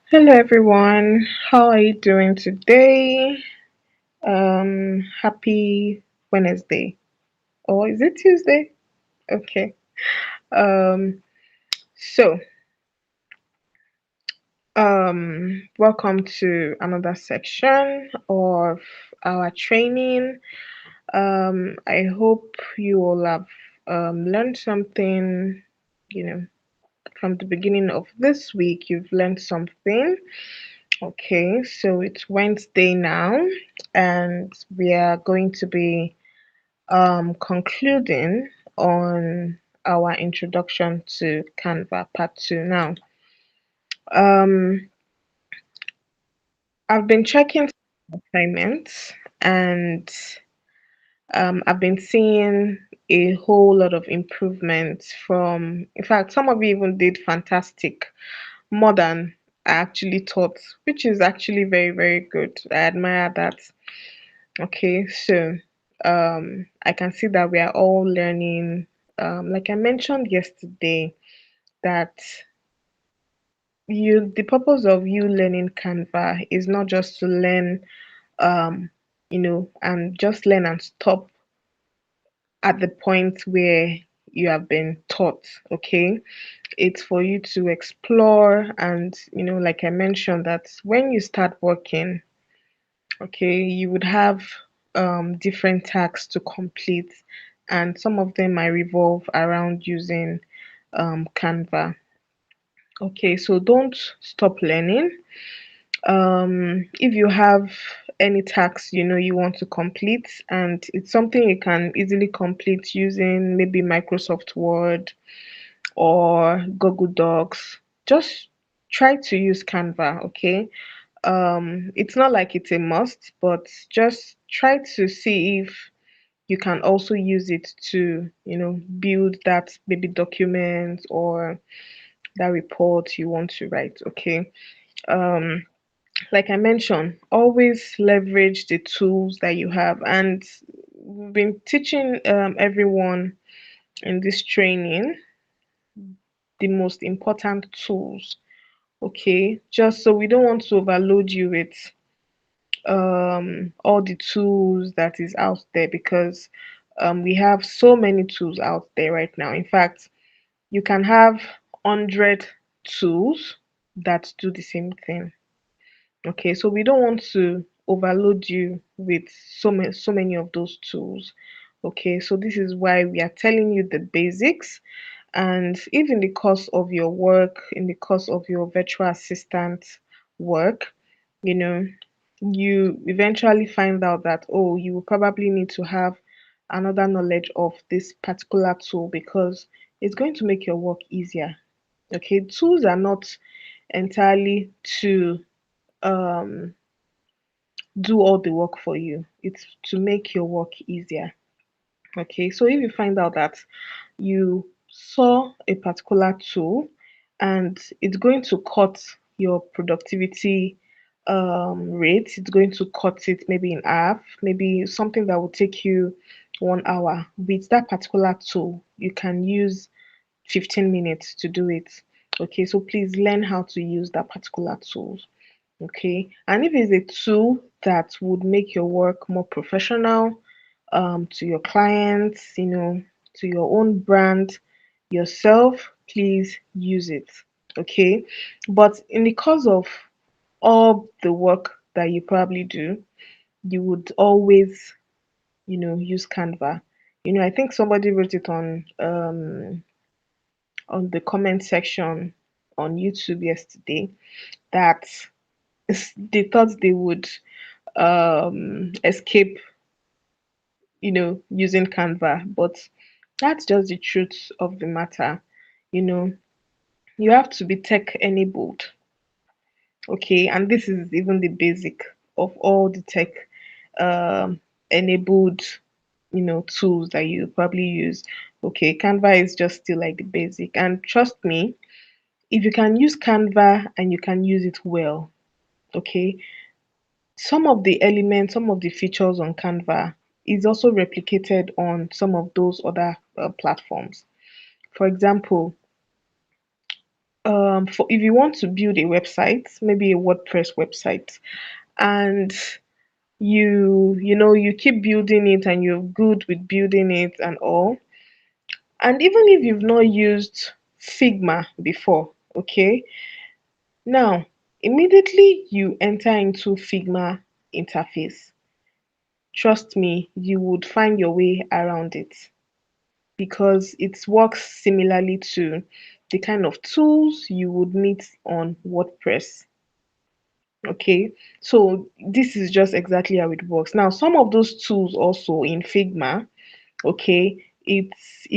Hello everyone, how are you doing today? Happy Wednesday. Or is it Tuesday? Okay. Um, so welcome to another section of our training. I hope you all have learned something, you know, from the beginning of this week. You've learned something. Okay, so it's Wednesday now, and we are going to be concluding on our introduction to Canva part 2 now. Um, I've been checking assignments and I've been seeing a whole lot of improvements from, in fact, some of you even did fantastic, more than I actually thought, which is actually very, very good. I admire that. Okay, so I can see that we are all learning. Like I mentioned yesterday, that the purpose of you learning Canva is not just to learn, um, and just learn and stop at the point where you have been taught. Okay, it's for you to explore, and like I mentioned, that when you start working, okay, you would have different tasks to complete, and some of them might revolve around using Canva. Okay, so don't stop learning. If you have any tasks you want to complete, and it's something you can easily complete using maybe Microsoft Word or Google Docs, just try to use Canva, okay? It's not like it's a must, but just try to see if you can also use it to build that maybe document or that report you want to write, okay? um like I mentioned, always leverage the tools that you have, and we've been teaching everyone in this training the most important tools, okay? Just so we don't want to overload you with all the tools that is out there, because we have so many tools out there right now. In fact, you can have 100 tools that do the same thing. Okay, so we don't want to overload you with so many of those tools. Okay, so this is why we are telling you the basics. And if in the course of your work, in the course of your virtual assistant work, you know, you eventually find out that, oh, you will probably need to have another knowledge of this particular tool, because it's going to make your work easier. Okay, tools are not entirely to um do all the work for you. It's to make your work easier. Okay, so if you find out that you saw a particular tool and it's going to cut your productivity rate, it's going to cut it maybe in half, maybe something that will take you 1 hour. With that particular tool, you can use 15 minutes to do it. Okay, so please learn how to use that particular tool. Okay, and if it's a tool that would make your work more professional, to your clients, to your own brand, yourself, please use it. Okay, but in the course of all the work that you probably do, you would always use Canva. I think somebody wrote it on the comment section on YouTube yesterday, that they thought they would escape using Canva, but that's just the truth of the matter. you know you have to be tech enabled, okay? And this is even the basic of all the tech um enabled tools that you probably use. Okay, Canva is just still like the basic, and trust me, if you can use Canva and you can use it well, okay, some of the elements, some of the features on Canva is also replicated on some of those other platforms. For example, For if you want to build a website, maybe a WordPress website, and you keep building it and you're good with building it and all, and even if you've not used Figma before, okay, now immediately you enter into Figma interface, trust me, you would find your way around it because it works similarly to the kind of tools you would meet on WordPress. Okay, so this is just exactly how it works. Now, some of those tools also in Figma, okay, it's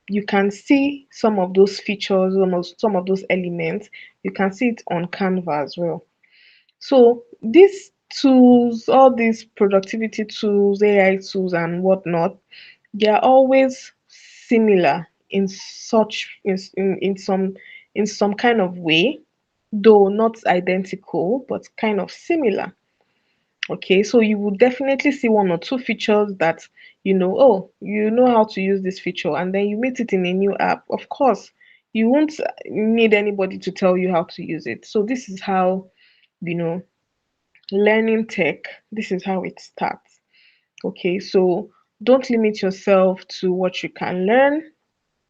you can see some of those features, almost some of those elements. You can see it on Canva as well. So these tools, all these productivity tools, AI tools, and whatnot, they are always similar in such in some kind of way, though not identical, but kind of similar. Okay, so you will definitely see one or two features that oh, you know how to use this feature, and then you meet it in a new app. Of course, you won't need anybody to tell you how to use it. So this is how, you know, learning tech, this is how it starts. Okay, so don't limit yourself to what you can learn.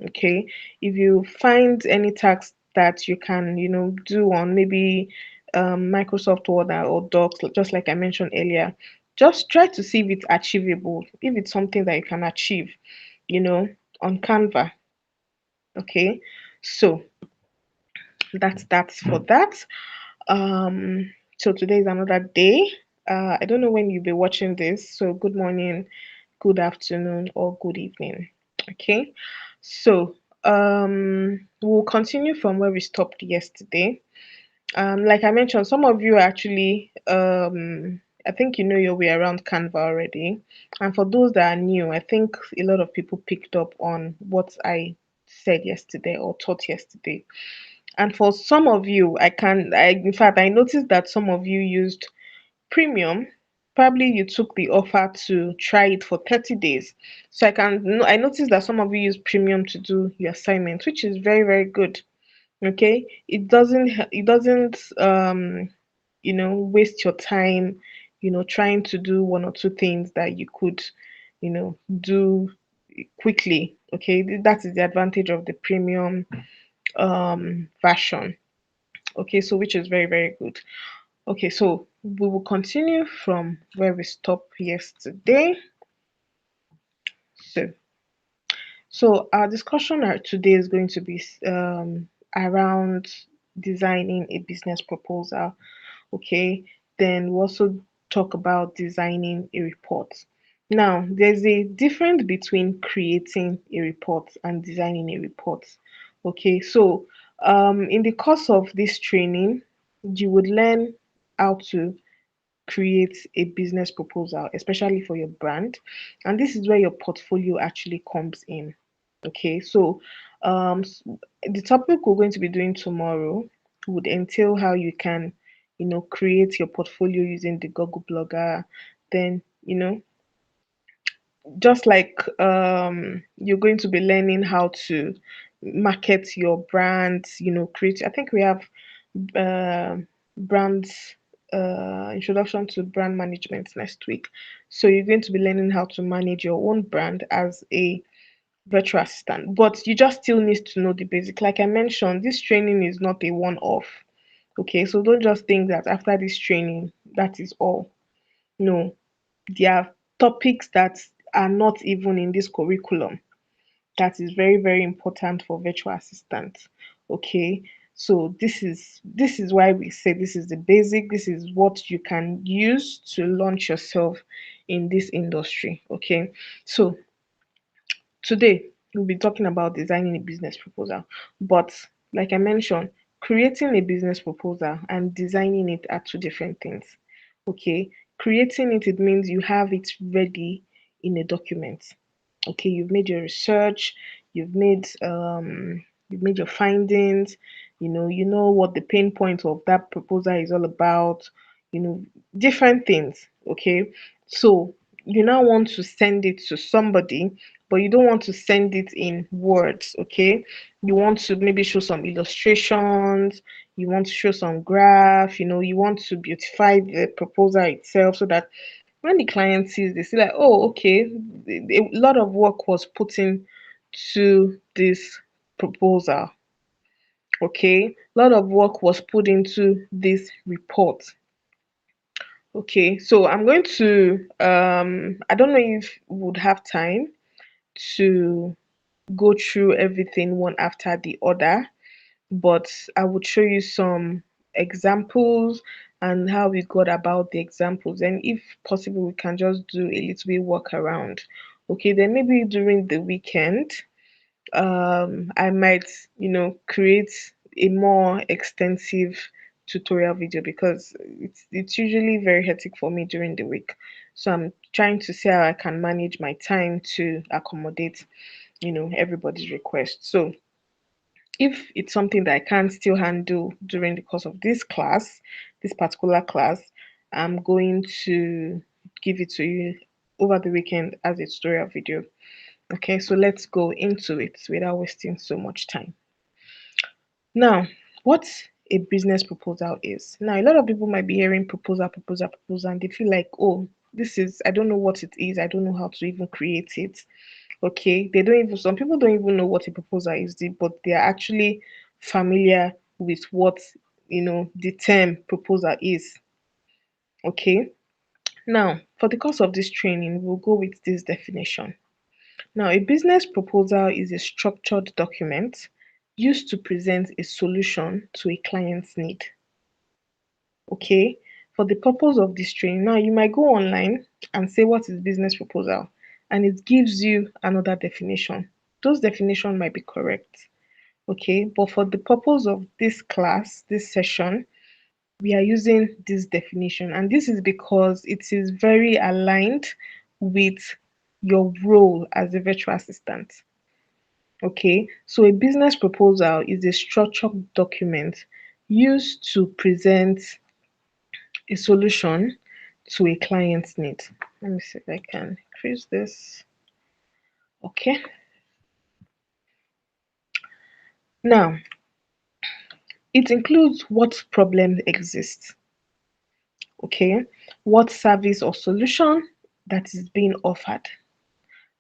Okay, if you find any task that you can do on maybe Microsoft Word or Docs, just like I mentioned earlier, just try to see if it's achievable, if it's something that you can achieve you know on Canva. Okay, so that's for that. So today is another day. I don't know when you'll be watching this, so good morning, good afternoon, or good evening. Okay, so we'll continue from where we stopped yesterday. Like I mentioned, some of you actually I think you know your way around Canva already. And for those that are new, I think a lot of people picked up on what I said yesterday or taught yesterday. And for some of you, in fact, I noticed that some of you used premium. Probably you took the offer to try it for 30 days. So I noticed that some of you use premium to do your assignment, which is very, very good. Okay, it doesn't waste your time trying to do one or two things that you could do quickly. Okay, that is the advantage of the premium version. Okay, so which is very, very good. Okay, so we will continue from where we stopped yesterday. So our discussion today is going to be around designing a business proposal. Okay, then we'll also talk about designing a report. Now, there's a difference between creating a report and designing a report. Okay, so in the course of this training, you would learn how to create a business proposal, especially for your brand. And this is where your portfolio actually comes in. Okay, so the topic we're going to be doing tomorrow would entail how you can, create your portfolio using the Google Blogger. Then, just like you're going to be learning how to market your brand, create. I think we have uh, brands introduction to brand management next week. So you're going to be learning how to manage your own brand as a virtual assistant, but you just still need to know the basic. Like I mentioned, this training is not a one-off. Okay, so don't just think that after this training that is all. No, there are topics that are not even in this curriculum that is very, very important for virtual assistants. Okay, so this is why we say this is the basic, this is what you can use to launch yourself in this industry. Okay, so today we'll be talking about designing a business proposal, but like I mentioned, creating a business proposal and designing it are two different things. Okay, creating it means you have it ready in a document. Okay, you've made your research, you've made your findings, you know what the pain point of that proposal is all about, you know different things. Okay, so you now want to send it to somebody, but you don't want to send it in words, okay? You want to maybe show some illustrations, you want to show some graph, you want to beautify the proposal itself so that when the client sees, they see like, oh, okay, a lot of work was put in to this proposal. Okay, a lot of work was put into this report. Okay, so I'm going to I don't know if we would have time to go through everything one after the other, but I would show you some examples and how we got about the examples. And if possible, we can just do a little bit work around. Okay, then maybe during the weekend, I might, create a more extensive tutorial video because it's usually very hectic for me during the week. So I'm trying to see how I can manage my time to accommodate, everybody's request. So if it's something that I can still handle during the course of this class, this particular class, I'm going to give it to you over the weekend as a tutorial video. Okay, so let's go into it without wasting so much time. Now, what a business proposal is. Now, a lot of people might be hearing proposal, proposal, proposal, and they feel like, oh, I don't know what it is. I don't know how to even create it. Okay, some people don't even know what a proposal is, but they are actually familiar with what, the term proposal is. Okay, now, for the course of this training, we'll go with this definition. Now, a business proposal is a structured document used to present a solution to a client's need. Okay, for the purpose of this training, now you might go online and say, what is business proposal? And it gives you another definition. Those definitions might be correct. Okay, but for the purpose of this class, this session, we are using this definition, and this is because it is very aligned with your role as a virtual assistant. Okay, so a business proposal is a structured document used to present a solution to a client's need. Let me see if I can increase this. Okay, now it includes what problem exists, okay, what service or solution that is being offered,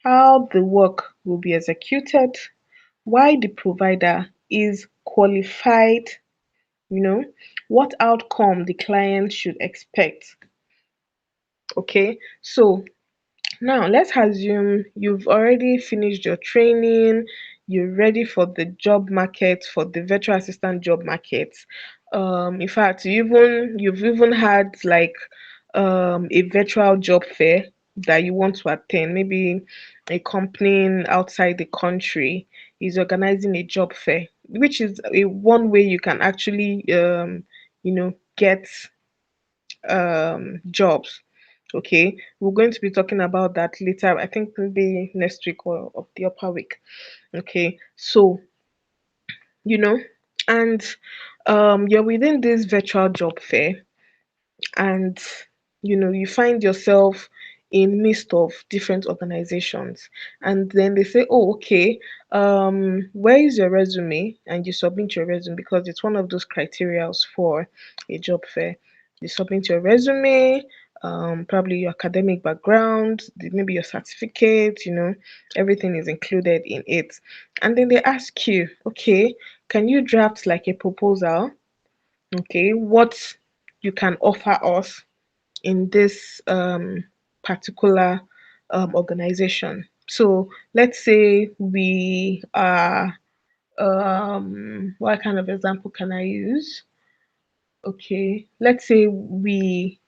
how the work will be executed, why the provider is qualified, what outcome the client should expect. Okay, so now let's assume you've already finished your training, you're ready for the job market, for the virtual assistant job market. In fact, you've even had like a virtual job fair that you want to attend. Maybe a company outside the country is organizing a job fair, which is a one way you can actually get jobs. Okay, we're going to be talking about that later. I think maybe next week or of the upper week. Okay, so you know, and you're within this virtual job fair, and you find yourself in midst of different organizations, and then they say, oh, okay, where is your resume? And you submit your resume because it's one of those criterias for a job fair. You submit your resume, probably your academic background, maybe your certificate, everything is included in it. And then they ask you, okay, can you draft like a proposal? Okay, what you can offer us in this particular organization. So let's say we are, what kind of example can I use? Okay, let's say we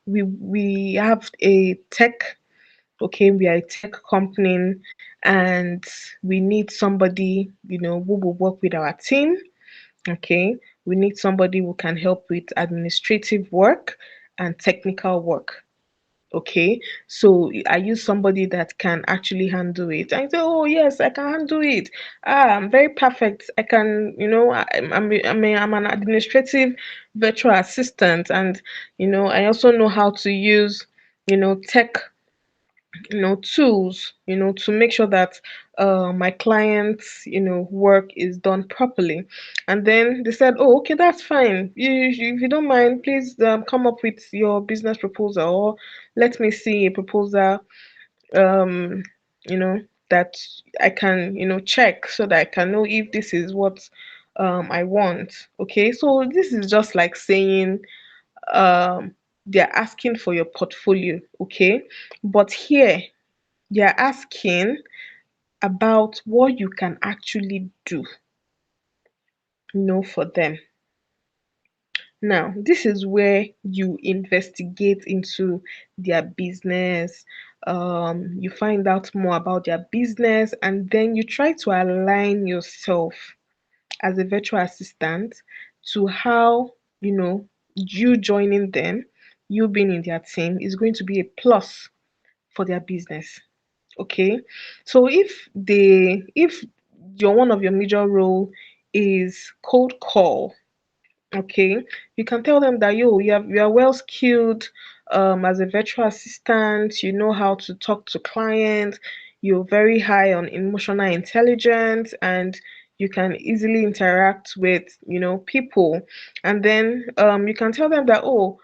have a tech. Okay, we are a tech company, and we need somebody, who will work with our team. Okay, we need somebody who can help with administrative work and technical work. Okay, so I use somebody that can actually handle it. I say, oh yes, I can handle it. I'm very perfect. I can, I'm an administrative virtual assistant, and I also know how to use, tech tools, to make sure that my clients work is done properly. And then they said, oh, okay, that's fine. If you don't mind, please come up with your business proposal, or let me see a proposal, um you know that I can check, so that I can know if this is what I want. Okay, so this is just like saying, um they're asking for your portfolio. Okay, but here they're asking about what you can actually do, for them. Now, this is where you investigate into their business, you find out more about their business, and then you try to align yourself as a virtual assistant to how, you joining them, you being in their team, is going to be a plus for their business. Okay, so if your one of your major role is cold call, okay, you can tell them that you are well skilled as a virtual assistant. You know how to talk to clients. You're very high on emotional intelligence, and you can easily interact with people. And then you can tell them that, oh,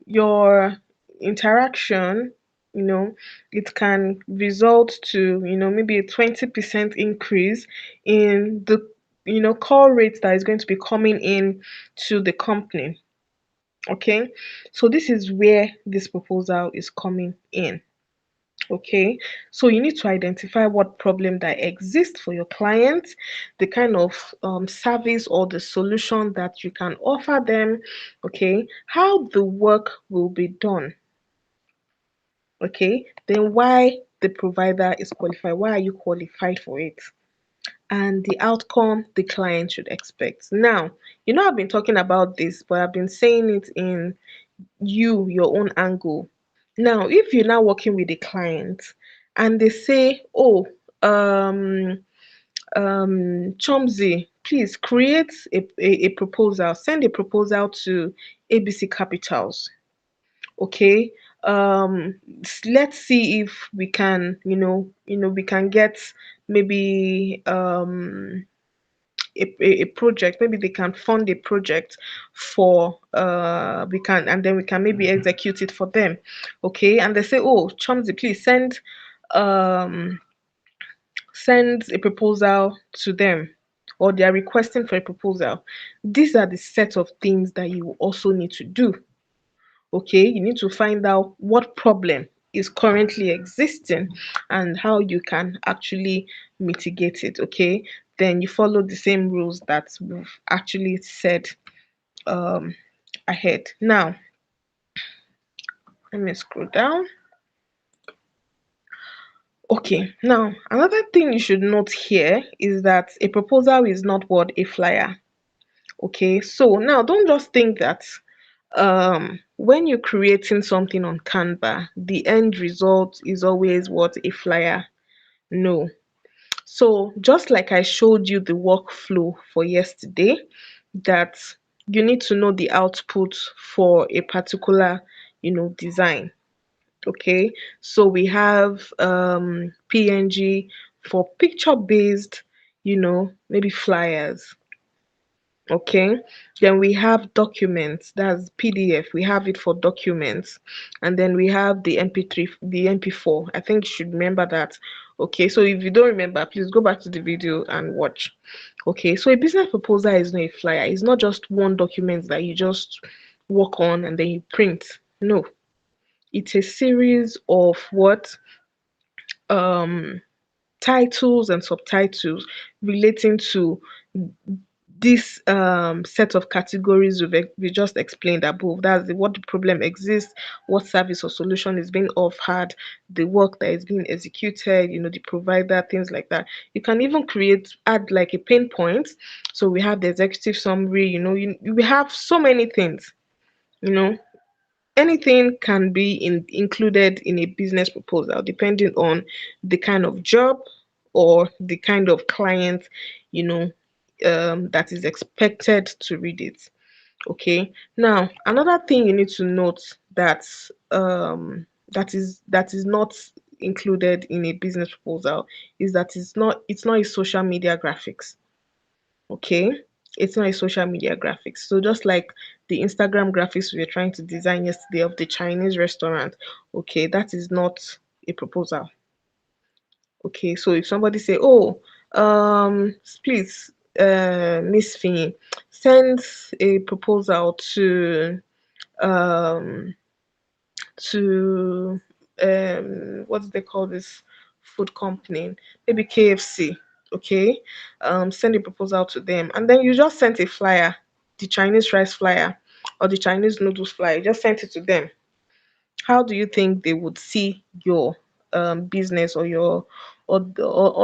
your interaction, you know it can result to maybe a 20% increase in the call rate that is going to be coming in to the company. Okay, so this is where this proposal is coming in. Okay, so you need to identify what problem that exists for your client, the kind of service or the solution that you can offer them. Okay, how the work will be done. Okay, then why the provider is qualified, why are you qualified for it, and the outcome the client should expect. Now, I've been talking about this, but I've been saying it in your own angle. Now, if you're now working with a client and they say, oh, Chomsy, please create a proposal, send a proposal to ABC Capitals. Okay, let's see if we can, we can get maybe a project. Maybe they can fund a project for we can, and then we can maybe execute it for them. Okay, and they say, oh, Chomsy, please um send a proposal to them, or they are requesting for a proposal. These are the set of things that you also need to do. Okay, you need to find out what problem is currently existing and how you can actually mitigate it. Okay, then you follow the same rules that we've actually said um ahead. Now, let me scroll down. Okay, now another thing you should note here is that a proposal is not what a flyer. Okay, so now don't just think that when you're creating something on Canva, the end result is always what a flyer. No. So just like I showed you the workflow for yesterday, that you need to know the output for a particular design. Okay, so we have PNG for picture based, maybe flyers. Okay, then we have documents, that's PDF, we have it for documents. And then we have the MP3, the MP4. I think you should remember that. Okay, so if you don't remember, please go back to the video and watch. Okay, so a business proposal is not a flyer. It's not just one document that you just work on and then you print. No, it's a series of what um titles and subtitles relating to this set of categories we just explained above. That's what the problem exists, what service or solution is being offered, the work that is being executed, the provider, things like that. You can even add like a pain point. So we have the executive summary. We have so many things. you know Anything can be included in a business proposal depending on the kind of job or the kind of client you know that is expected to read it. Okay, now another thing you need to note that that is not included in a business proposal is that it's not a social media graphics. Okay, it's not a social media graphics. So just like the Instagram graphics we were trying to design yesterday of the Chinese restaurant, okay, that is not a proposal. Okay, so if somebody say, oh, please, Miss Fee, send a proposal um to what do they call this food company, maybe KFC. Okay, send a proposal to them, and then you just sent a flyer, the Chinese rice flyer or the Chinese noodles flyer. You just sent it to them. How do you think they would see your business or your or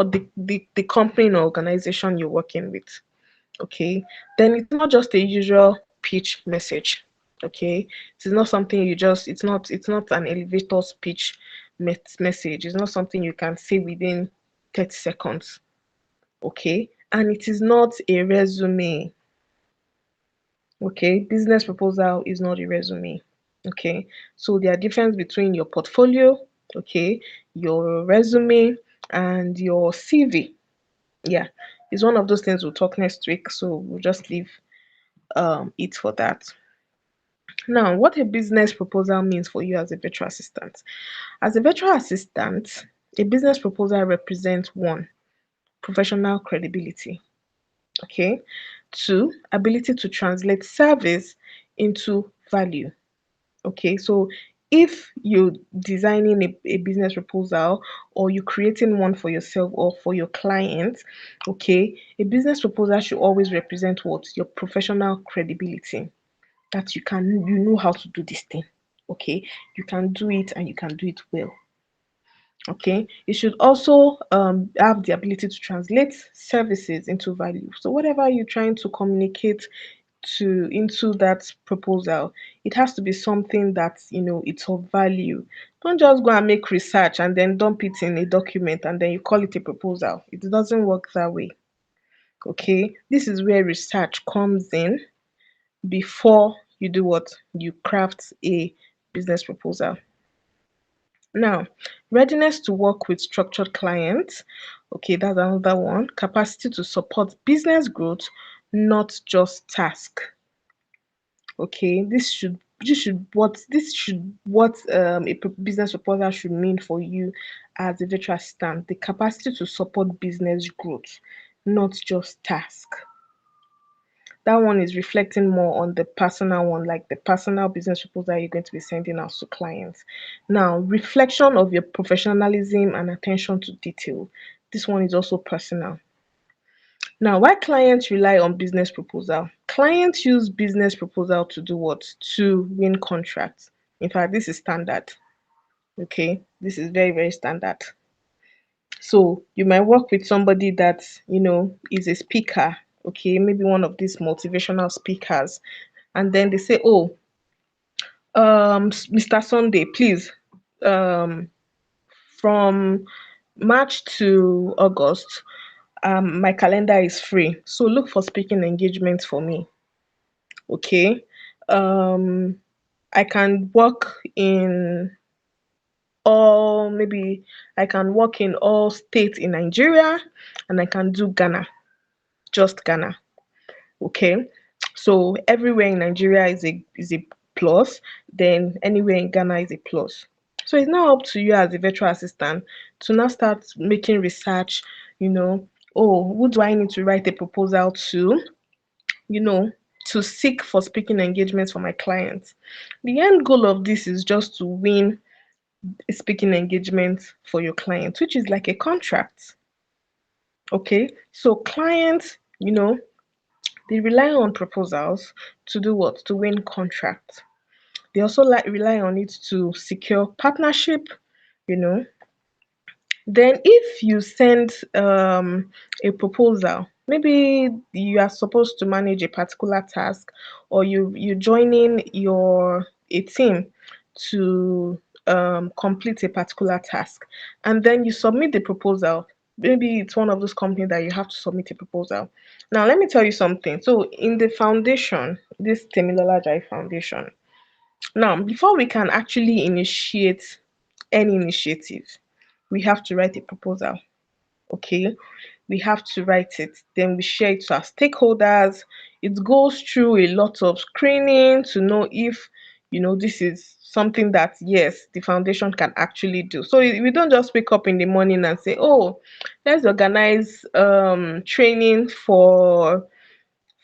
the company or organization you're working with? Okay, then it's not just a usual pitch message. Okay, it's not something you just it's not an elevator speech message. It's not something you can say within 30 seconds. Okay, and it is not a resume. Okay, business proposal is not a resume. Okay, so there are difference between your portfolio, okay, your resume, and your CV. Yeah, it's one of those things we'll talk next week, so we'll just leave it for that. Now, what a business proposal means for you as a virtual assistant. As a virtual assistant, a business proposal represents one, professional credibility. Okay. Two, ability to translate service into value. Okay. So if you're designing a business proposal or you're creating one for yourself or for your client, okay, a business proposal should always represent what? Your professional credibility. That you know how to do this thing. Okay, you can do it and you can do it well. Okay, you should also have the ability to translate services into value. So whatever you're trying to communicate to into that proposal, it has to be something that it's of value. Don't just go and make research and then dump it in a document and then you call it a proposal. It doesn't work that way. Okay, this is where research comes in before you do what? You craft a business proposal. Now, readiness to work with structured clients. Okay, that's another one. Capacity to support business growth, not just task. Okay, this should what a business proposal should mean for you as a virtual assistant. The capacity to support business growth, not just task. That one is reflecting more on the personal one, like the personal business proposal you're going to be sending out to clients. Now, reflection of your professionalism and attention to detail. This one is also personal. Now, why clients rely on business proposal? Clients use business proposal to do what? To win contracts. In fact, this is standard. Okay, this is very, very standard. So you might work with somebody that is a speaker, okay, maybe one of these motivational speakers, and then they say, "Oh, Mr. Sunday, please, um, from March to August, my calendar is free. So look for speaking engagements for me, okay? Um, I can work in all states in Nigeria, and I can do Ghana, just Ghana." Okay, so everywhere in Nigeria is a plus, then anywhere in Ghana is a plus. So it's now up to you as a virtual assistant to now start making research, you know, oh, who do I need to write a proposal to, you know, to seek for speaking engagements for my clients. The end goal of this is just to win a speaking engagement for your client, which is like a contract. Okay, so clients, they rely on proposals to do what? To win contracts. They also rely on it to secure partnership, you know. Then if you send a proposal, maybe you are supposed to manage a particular task, or you join in your a team to complete a particular task, and then you submit the proposal. Maybe it's one of those companies that you have to submit a proposal. Now, let me tell you something. So, in the foundation, this Temilola Jai Foundation, now before we can actually initiate any initiative, we have to write a proposal. Okay, we have to write it, then we share it to our stakeholders. It goes through a lot of screening to know if, this is something that, yes, the foundation can actually do. So we don't just wake up in the morning and say, oh, let's organize training for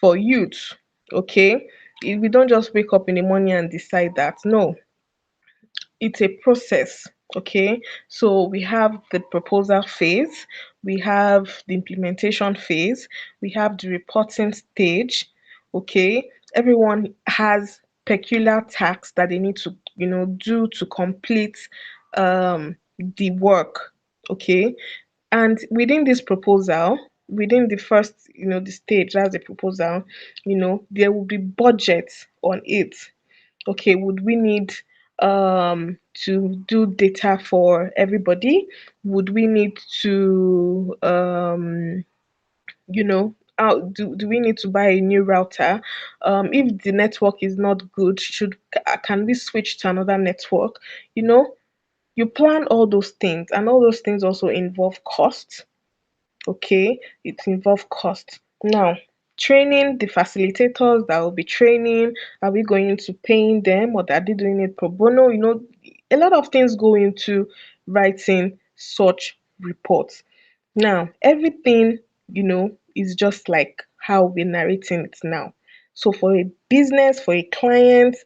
youth. Okay, we don't just wake up in the morning and decide that. No, it's a process. Okay, so we have the proposal phase, we have the implementation phase, we have the reporting stage. Okay, everyone has peculiar tasks that they need to, do to complete the work. Okay, and within this proposal, within the first, the stage, that's the proposal, there will be budget on it. Okay, would we need to do data for everybody? Would we need to do we need to buy a new router? If the network is not good, can we switch to another network? you know you plan all those things, and all those things also involve cost. Okay, it involves cost. Now, training the facilitators that will be training, are we going to paying them, or are they doing it pro bono? A lot of things go into writing such reports. Now, everything, is just like how we're narrating it now. So for a business, for a client,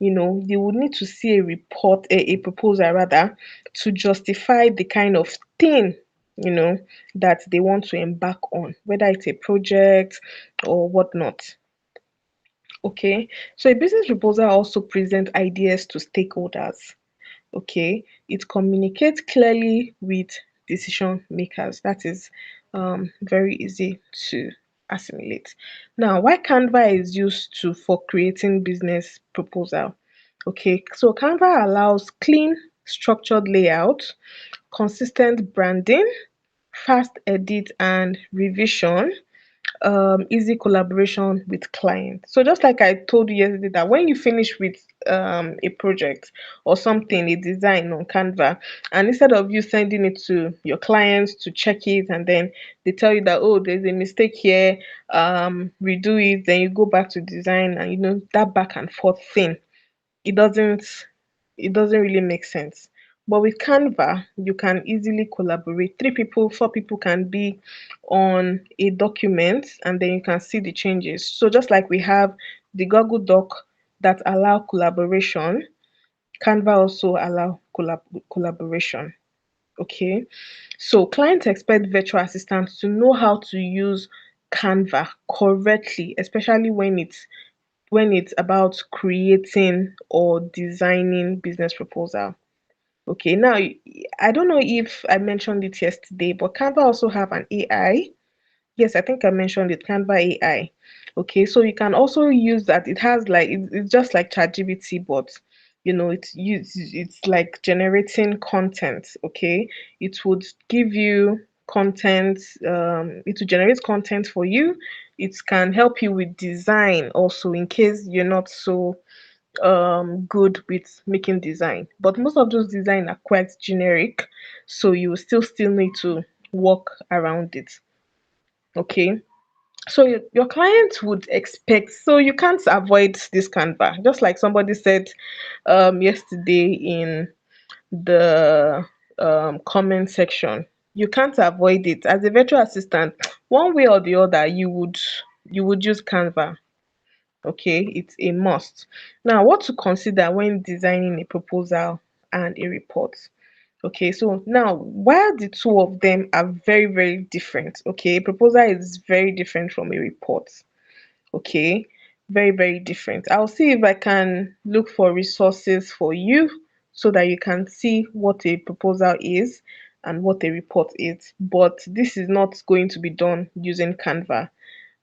you would need to see a report, a proposal rather, to justify the kind of thing, you know, that they want to embark on, whether it's a project or whatnot. Okay. So a business proposal also presents ideas to stakeholders. Okay, it communicates clearly with decision makers. That is very easy to assimilate. Now, why Canva is used to for creating business proposal? Okay, so Canva allows clean, structured layout, consistent branding, fast edit and revision, easy collaboration with clients. So just like I told you yesterday, that when you finish with a project or something, a design on Canva, and instead of you sending it to your clients to check it, and then they tell you that, oh, there's a mistake here, redo it, then you go back to design, and that back and forth thing, it doesn't it doesn't really make sense. But with Canva, you can easily collaborate. 3 people, 4 people can be on a document, and then you can see the changes. So just like we have the Google Doc that allow collaboration, Canva also allow collaboration. Okay. So clients expect virtual assistants to know how to use Canva correctly, especially when it's about creating or designing business proposal. Okay, now I don't know if I mentioned it yesterday, but Canva also have an AI. Yes, I think I mentioned it, Canva AI. Okay, so you can also use that. It has like it's just like ChatGPT, but it's like generating content. Okay, it would give you content. It will generate content for you. It can help you with design also, in case you're not so good with making design. But most of those design are quite generic, so you will still need to work around it. Okay, so your client would expect, so you can't avoid this Canva, just like somebody said yesterday in the comment section. You can't avoid it as a virtual assistant. One way or the other, you would use Canva. Okay, it's a must. Now, what to consider when designing a proposal and a report? Okay, so now, while the two of them are very, very different, okay, a proposal is very different from a report. Okay, very, very different. I'll see if I can look for resources for you so that you can see what a proposal is and what a report is. But this is not going to be done using Canva.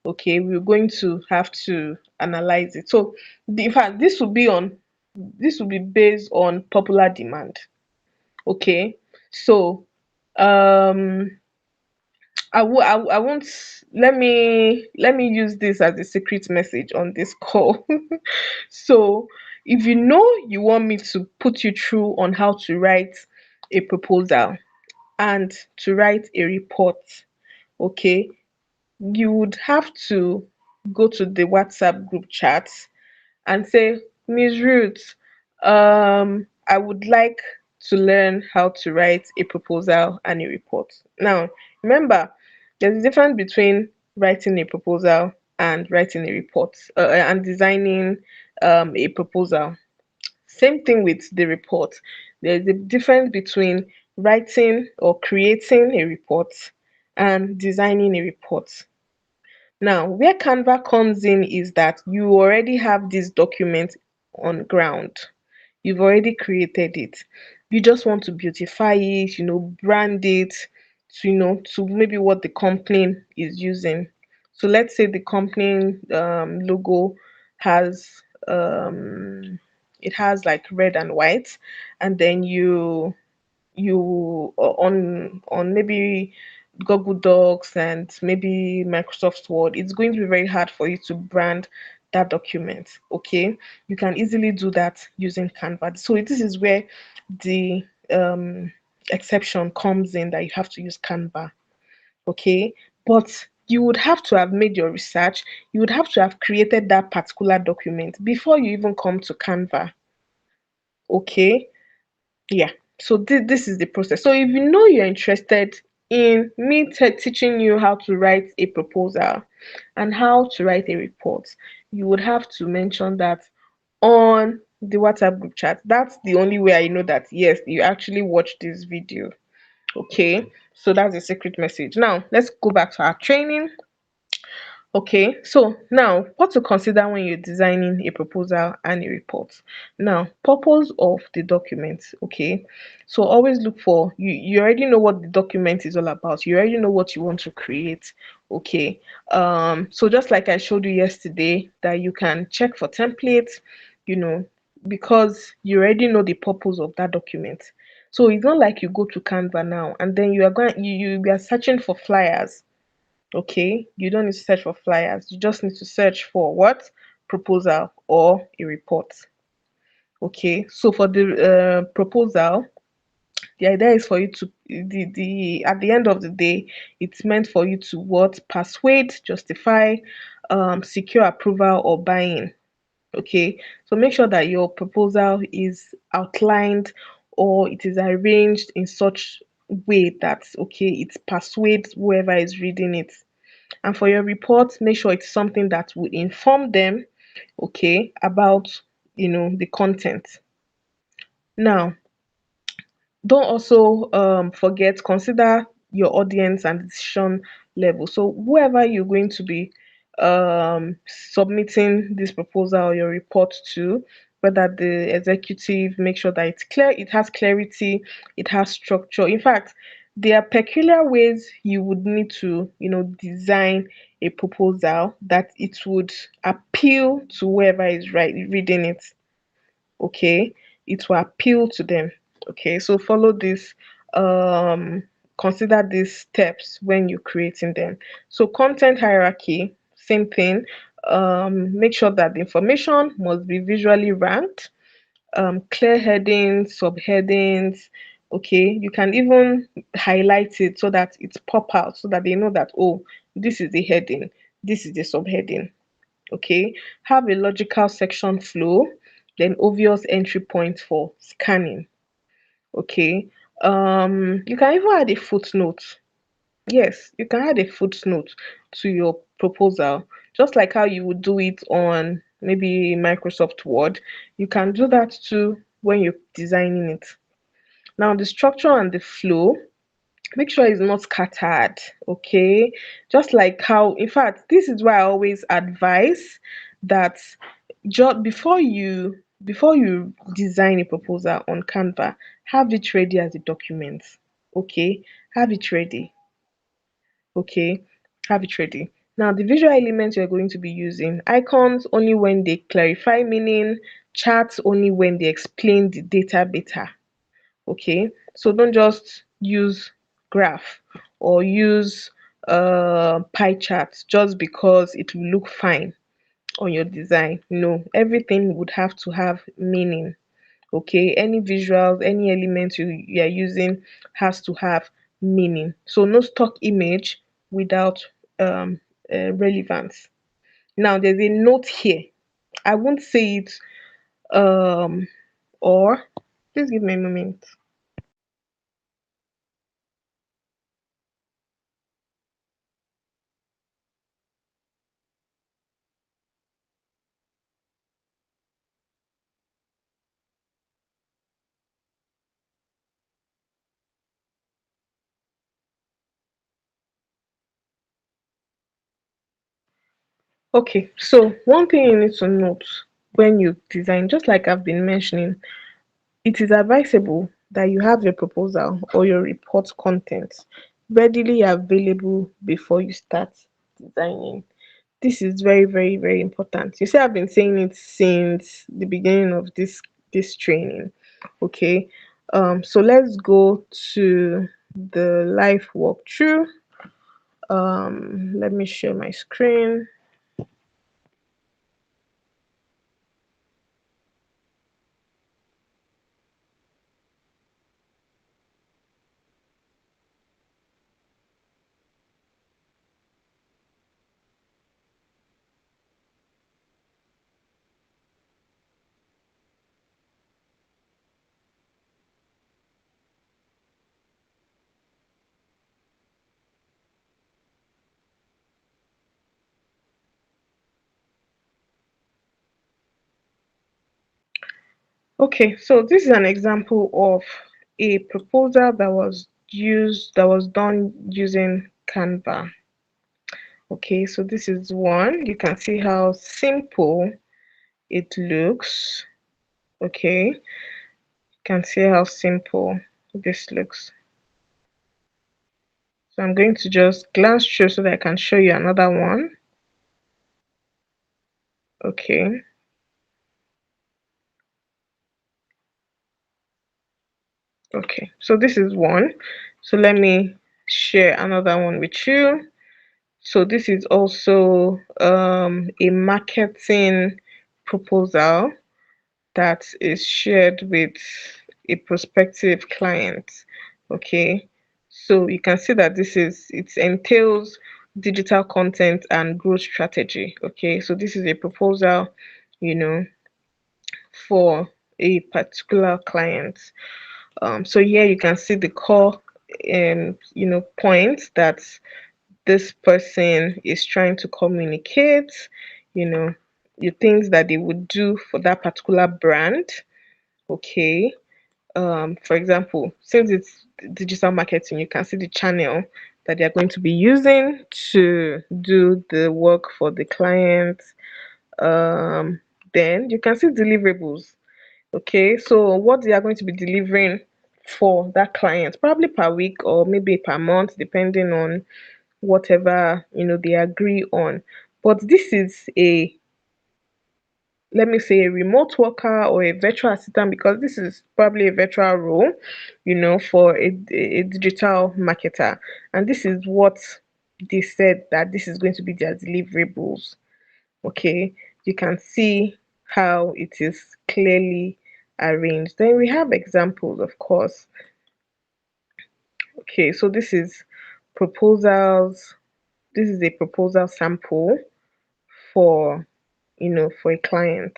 Okay, we're going to have to analyze it. So in fact, this will be based on popular demand. Okay, so um I won't, let me use this as a secret message on this call. So if you want me to put you through on how to write a proposal and to write a report, okay, you would have to go to the WhatsApp group chat and say, Miss Ruth, I would like to learn how to write a proposal and a report. Now, remember, there's a difference between writing a proposal and writing a report, and designing a proposal. Same thing with the report. There's a difference between writing or creating a report and designing a report. Now, where Canva comes in is that you already have this document on ground. You've already created it. You just want to beautify it, brand it to, to maybe what the company is using. So let's say the company logo has it has like red and white, and then you on maybe Google Docs and maybe Microsoft Word, it's going to be very hard for you to brand that document. Okay, you can easily do that using Canva. So this is where the exception comes in, that you have to use Canva. Okay, but you would have to have made your research. You would have to have created that particular document before you even come to Canva. Okay, yeah, so this is the process. So if you know you're interested in me teaching you how to write a proposal and how to write a report, you would have to mention that on the WhatsApp group chat. That's the only way I know that yes, you actually watched this video. Okay, so that's a secret message. Now let's go back to our training. Okay, so now what to consider when you're designing a proposal and a report. Now, purpose of the document. Okay, so always look for, you already know what the document is all about. You already know what you want to create. Okay, so just like I showed you yesterday, that you can check for templates, you know, because you already know the purpose of that document. So it's not like you go to Canva now and then you are going you are searching for flyers. Okay, you don't need to search for flyers, you just need to search for what? Proposal or a report. Okay, so for the proposal, the idea is for you to, the at the end of the day, it's meant for you to what? Persuade, justify, secure approval or buy-in. Okay, so make sure that your proposal is outlined or it is arranged in such way that, okay, it persuades whoever is reading it. And for your report, make sure it's something that will inform them, okay, about, the content. Now, don't also forget, consider your audience and decision level. So whoever you're going to be submitting this proposal or your report to, whether the executive, make sure that it's clear, it has clarity, it has structure. In fact, there are peculiar ways you would need to, design a proposal that it would appeal to whoever is reading it. Okay, it will appeal to them. Okay, so follow this, um consider these steps when you're creating them. So content hierarchy, same thing. Make sure that the information must be visually ranked, clear headings, subheadings. Okay, you can even highlight it so that it's pop out, so that they know that, oh, this is the heading, this is the subheading. Okay, have a logical section flow, then obvious entry point for scanning. Okay, you can even add a footnote. Yes, you can add a footnote to your proposal, just like how you would do it on maybe Microsoft Word. You can do that too when you're designing it. Now, the structure and the flow, make sure it's not scattered. Okay, just like how, in fact, this is why I always advise that just before you design a proposal on Canva, have it ready as a document. Okay, have it ready. Okay, have it ready. Now, the visual elements you're going to be using: icons only when they clarify meaning, charts only when they explain the data better. Okay, so don't just use graph or use pie charts just because it will look fine on your design. No, everything would have to have meaning. Okay, any visuals, any element you are using has to have meaning. So no stock image without um, relevance. Now there's a note here. I won't say it um or please give me a moment. Okay, so one thing you need to note when you design, just like I've been mentioning, it is advisable that you have your proposal or your report content readily available before you start designing. This is very, very, very important. You see, I've been saying it since the beginning of this training. Okay. So let's go to the live walkthrough. Let me share my screen. Okay, so this is an example of a proposal that was done using Canva. Okay, so this is one. You can see how simple it looks. Okay, you can see how simple this looks. So I'm going to just glance through so that I can show you another one. Okay, okay, so this is one. So let me share another one with you. So this is also a marketing proposal that is shared with a prospective client. Okay, so you can see that it entails digital content and growth strategy. Okay, so this is a proposal, you know, for a particular client. So here you can see the core points that this person is trying to communicate, you know, the things that they would do for that particular brand. Okay. For example, since it's digital marketing, you can see the channel that they are going to be using to do the work for the client. Um, then you can see deliverables. Okay, so what they are going to be delivering for that client, probably per week or maybe per month, depending on whatever they agree on. But this is a, let me say, a remote worker or a virtual assistant, because this is probably a virtual role, for a digital marketer. And this is what they said that this is going to be their deliverables. Okay, you can see how it is clearly arranged. Then we have examples, of course. Okay, so this is proposals. This is a proposal sample for for a client.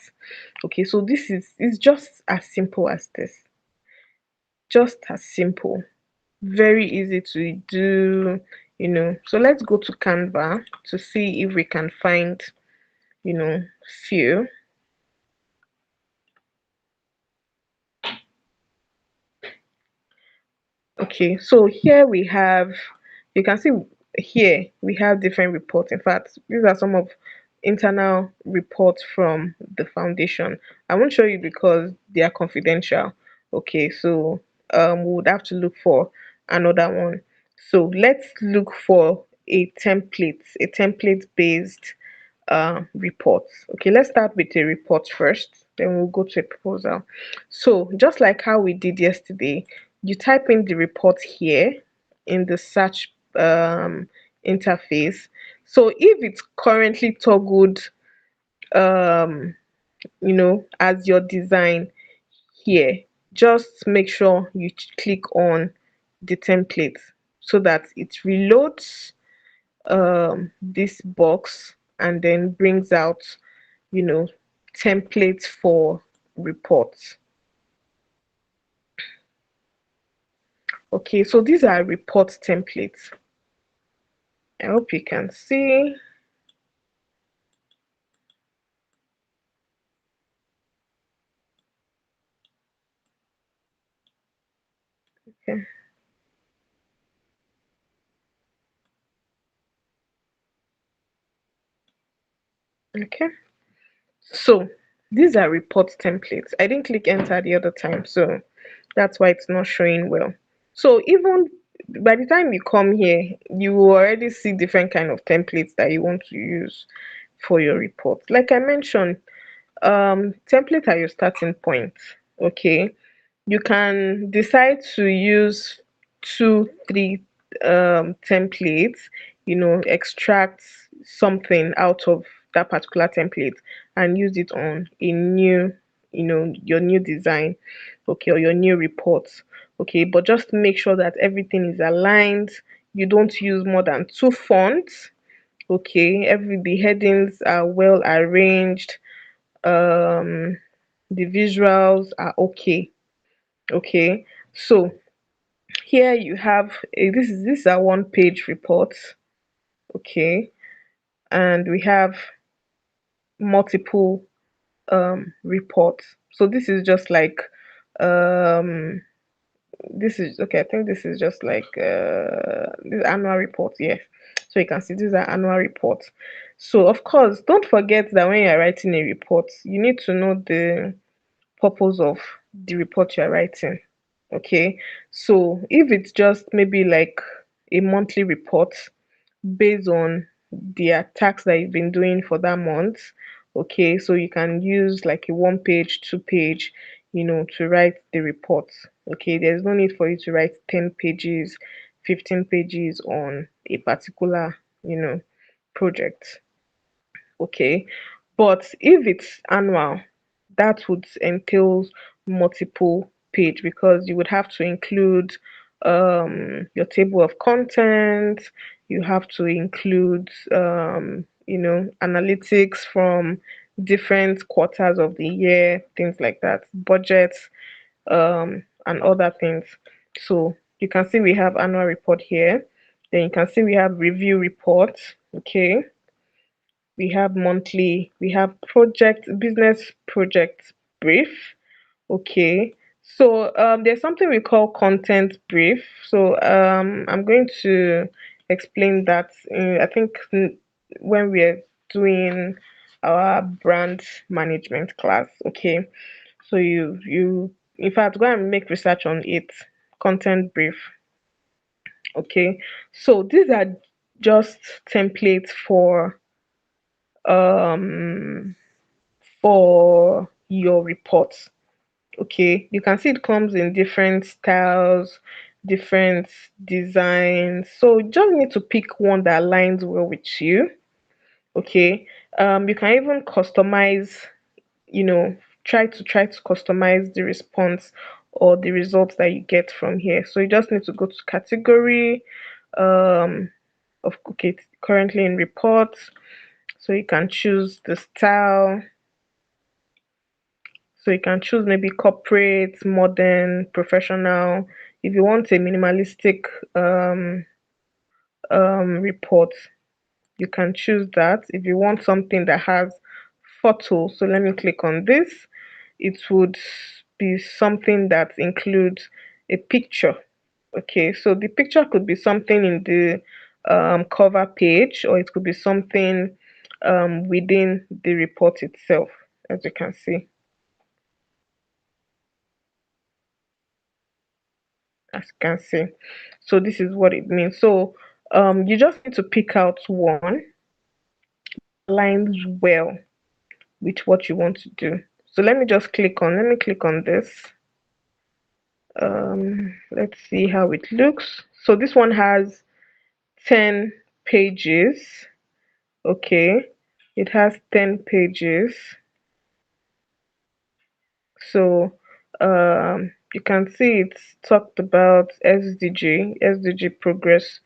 Okay, so this is just as simple as this. Just as simple. Very easy to do. So let's go to Canva to see if we can find, few. Okay, so here we have, you can see here we have different reports. In fact, these are some of internal reports from the foundation. I won't show you because they are confidential. Okay, so we would have to look for another one. So let's look for a template based reports. Okay, let's start with a report first, then we'll go to a proposal. So just like how we did yesterday, you type in the report here in the search interface. So if it's currently toggled as your design, here, just make sure you click on the template so that it reloads this box and then brings out, you know, templates for reports. Okay, so these are report templates. I hope you can see. Okay. Okay. So these are report templates. I didn't click enter the other time, so that's why it's not showing well. So even by the time you come here, you will already see different kind of templates that you want to use for your report. Like I mentioned, template are your starting point. Okay, you can decide to use two, three templates, extract something out of that particular template and use it on a new, your new design, okay, or your new report. Okay, but just make sure that everything is aligned. You don't use more than two fonts. Okay, the headings are well arranged. um the visuals are okay. Okay, so here you have this is a one page report. Okay, and we have multiple reports. So this is just like um this is okay. I think this is just like this annual report. Yes, so you can see these are annual reports. So of course, don't forget that when you're writing a report, you need to know the purpose of the report you're writing. Okay, so if it's just maybe like a monthly report based on the tasks that you've been doing for that month, okay, so you can use like a one page, two page, to write the report. Okay, there's no need for you to write 10 pages, 15 pages on a particular, project. Okay, but if it's annual, that would entail multiple page because you would have to include your table of content. You have to include analytics from different quarters of the year, things like that, budgets, and other things. So you can see we have annual report here. Then you can see we have review report. Okay, we have monthly, we have project business project brief. Okay, so there's something we call content brief. So I'm going to explain that I think when we're doing our brand management class. Okay, so you in fact go and make research on it. Content brief. Okay, so these are just templates um for your reports. Okay, you can see it comes in different styles, different designs, so you just need to pick one that aligns well with you. Okay, you can even customize, you know try to customize the response or the results that you get from here. So you just need to go to category, um of okay, it's currently in reports, so you can choose the style. So you can choose maybe corporate, modern, professional. If you want a minimalistic report, you can choose that. If you want something that has photo, so let me click on this. It would be something that includes a picture. Okay, so the picture could be something in the cover page, or it could be something within the report itself, as you can see. As you can see, so this is what it means. So you just need to pick out one aligns well with what you want to do. So let me click on this. Let's see how it looks. So this one has 10 pages. Okay, it has 10 pages. So You can see it's talked about SDG progress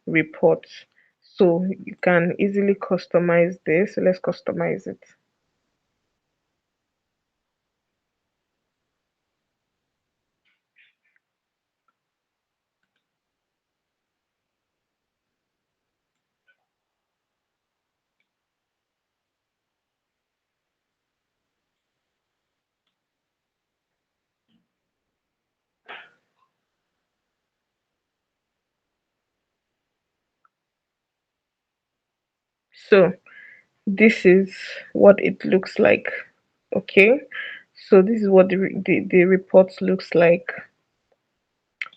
reports. So you can easily customize this. Let's customize it. So this is what it looks like. Okay, so this is what the report looks like.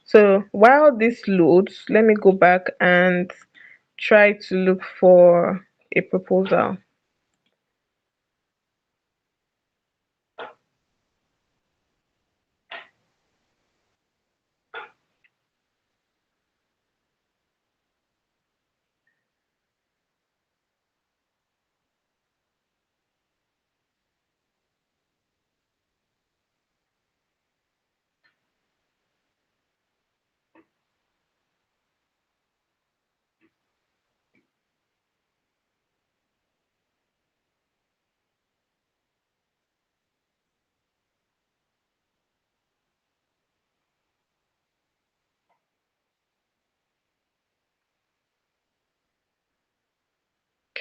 So while this loads, let me go back and try to look for a proposal.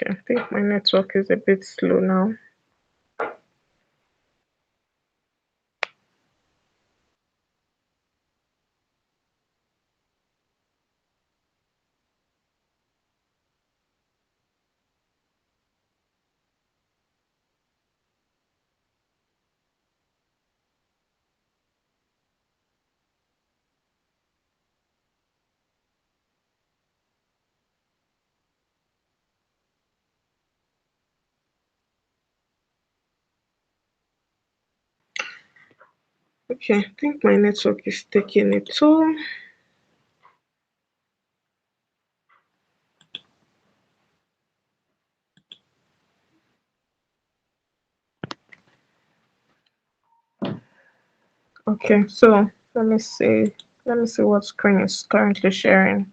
Okay, I think my network is a bit slow now. Okay, I think my network is taking it too. Okay, so let me see. Let me see what screen is currently sharing.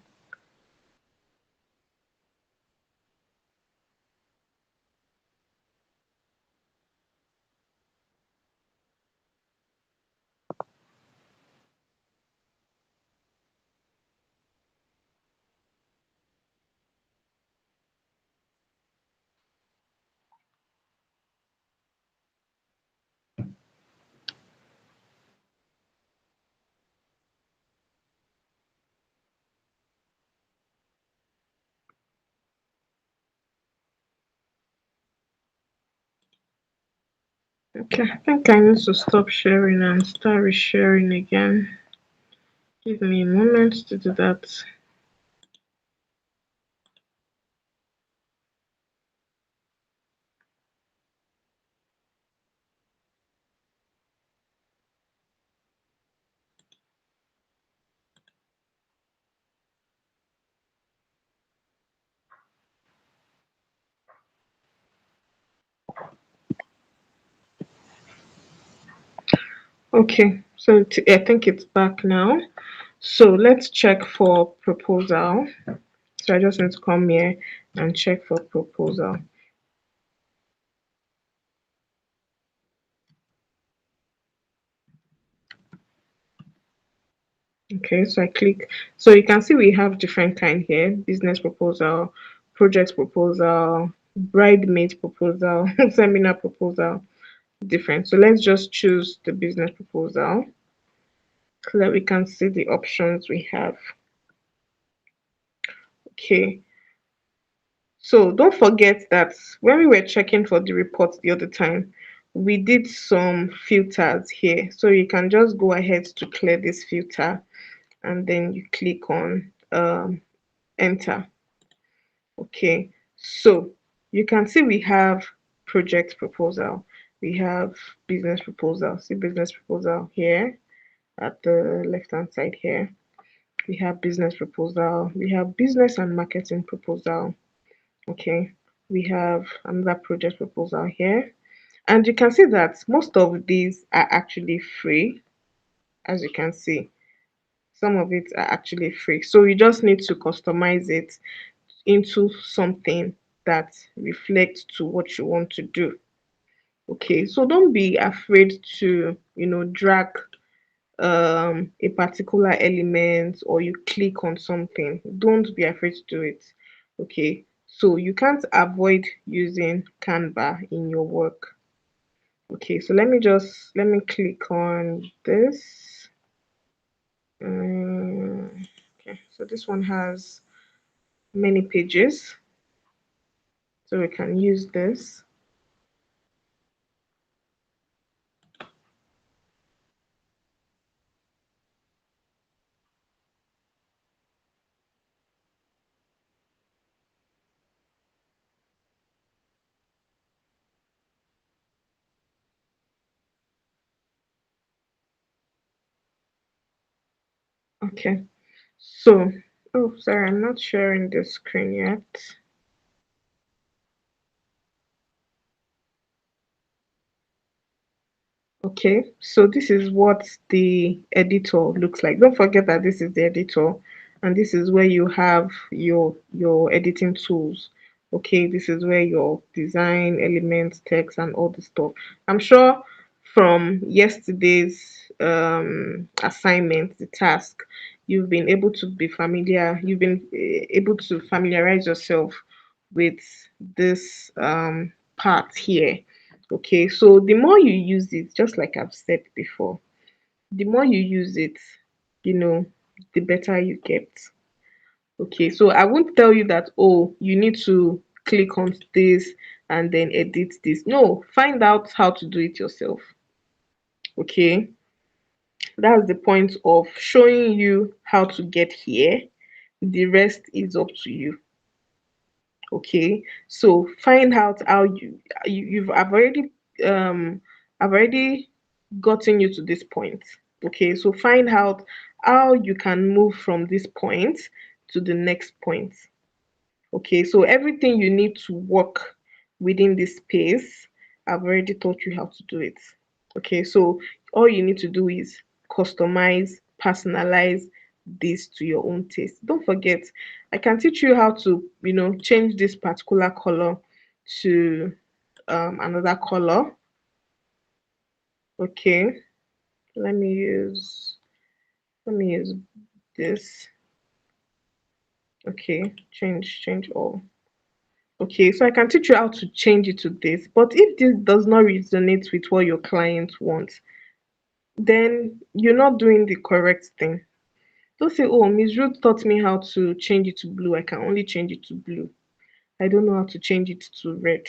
Okay, I think I need to stop sharing and start resharing again. Give me a moment to do that. Okay, so I think it's back now. So let's check for proposal. So I just need to come here and check for proposal. Okay, so I click. So you can see we have different kind here: business proposal, project proposal, bridesmaid proposal, seminar proposal, different. So let's just choose the business proposal so that we can see the options we have. Okay, so don't forget that when we were checking for the report the other time, we did some filters here. So you can just go ahead to clear this filter and then you click on enter. Okay, so you can see we have project proposal, we have business proposal. See business proposal here at the left hand side here. We have business proposal, we have business and marketing proposal. Okay, we have another project proposal here. And you can see that most of these are actually free. as you can see. Some of it are actually free. So you just need to customize it into something that reflects to what you want to do. Okay, so don't be afraid to, drag a particular element, or you click on something. Don't be afraid to do it. Okay, so you can't avoid using Canva in your work. Okay, so let me click on this. Okay, so this one has many pages, so we can use this. Okay, so, oh, sorry, I'm not sharing the screen yet. Okay, so this is what the editor looks like. Don't forget that this is the editor, and this is where you have your editing tools. Okay, this is where your design elements, text, and all the stuff. I'm sure from yesterday's assignment, the task, you've been able to be familiar. You've been able to familiarize yourself with this part here. Okay, so the more you use it, just like I've said before, the more you use it, you know, the better you get. Okay, so I won't tell you that, oh, you need to click on this and then edit this. No, find out how to do it yourself. Okay, that's the point of showing you how to get here. The rest is up to you. Okay, so find out how you've um I've already gotten you to this point. Okay, so find out how you can move from this point to the next point. Okay, so everything you need to work within this space, I've already taught you how to do it. Okay, so all you need to do is customize, personalize this to your own taste. Don't forget, I can teach you how to, change this particular color to another color. Okay, let me use let me use this. Okay, change all. Okay, so I can teach you how to change it to this. But if this does not resonate with what your client wants, then you're not doing the correct thing. Don't say, oh, Miss Ruth taught me how to change it to blue. I can only change it to blue. I don't know how to change it to red.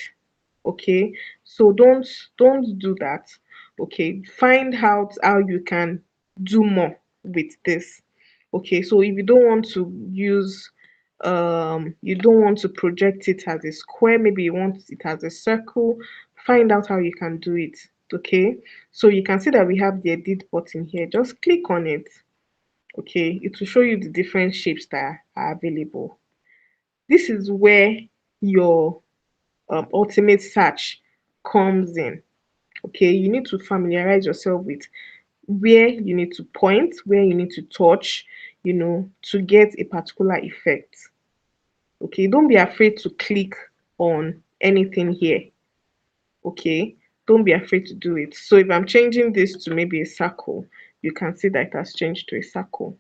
Okay, so don't do that. Okay, find out how you can do more with this. Okay, so if you don't want to use you don't want to project it as a square, maybe you want it as a circle, find out how you can do it. Okay, so you can see that we have the edit button here. Just click on it. Okay, it will show you the different shapes that are available. This is where your ultimate search comes in. Okay, you need to familiarize yourself with where you need to point, where you need to touch, to get a particular effect. Okay, don't be afraid to click on anything here. Okay, don't be afraid to do it. So if I'm changing this to maybe a circle, you can see that it has changed to a circle.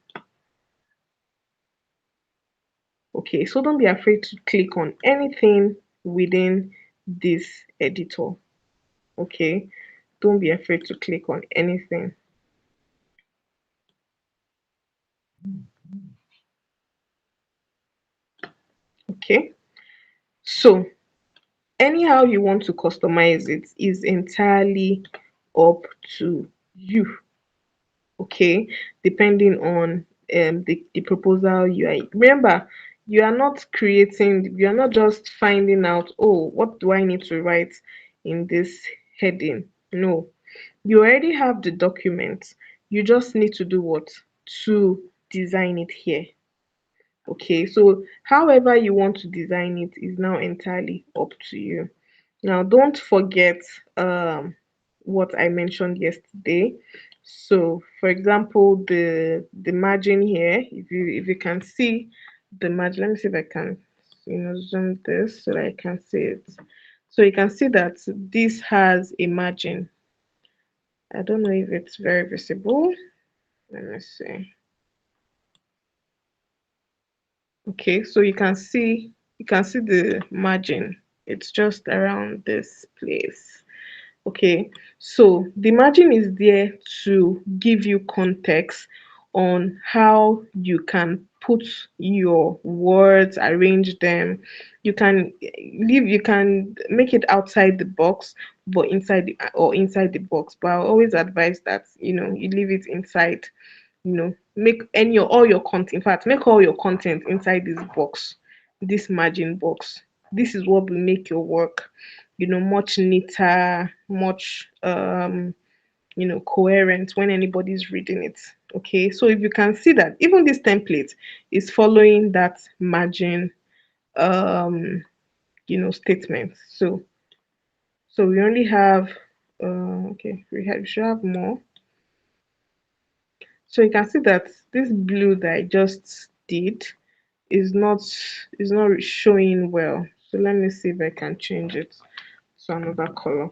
Okay, so don't be afraid to click on anything within this editor. Okay, don't be afraid to click on anything. Okay, so anyhow you want to customize it is entirely up to you. Okay, depending on the proposal you are. Remember, you are not just finding out, oh, what do I need to write in this heading. No, you already have the document. You just need to do what? To design it here. Okay, so however you want to design it is now entirely up to you. Now, don't forget what I mentioned yesterday. So for example, the margin here, if you can see the margin, let me see if I can, zoom this so that I can see it. So you can see that this has a margin. I don't know if it's very visible. Let me see. Okay, so you can see the margin. It's just around this place. Okay, so the margin is there to give you context on how you can put your words, arrange them. You can make it outside the box, but inside the box. But I always advise that you leave it inside. Make all your content, in fact, make all your content inside this box, this margin box. This is what will make your work much neater, much coherent when anybody's reading it. Okay, so if you can see that even this template is following that margin statement. So we only have okay, we should have more. So you can see that this blue that I just did is not showing well. So let me see if I can change it to another color.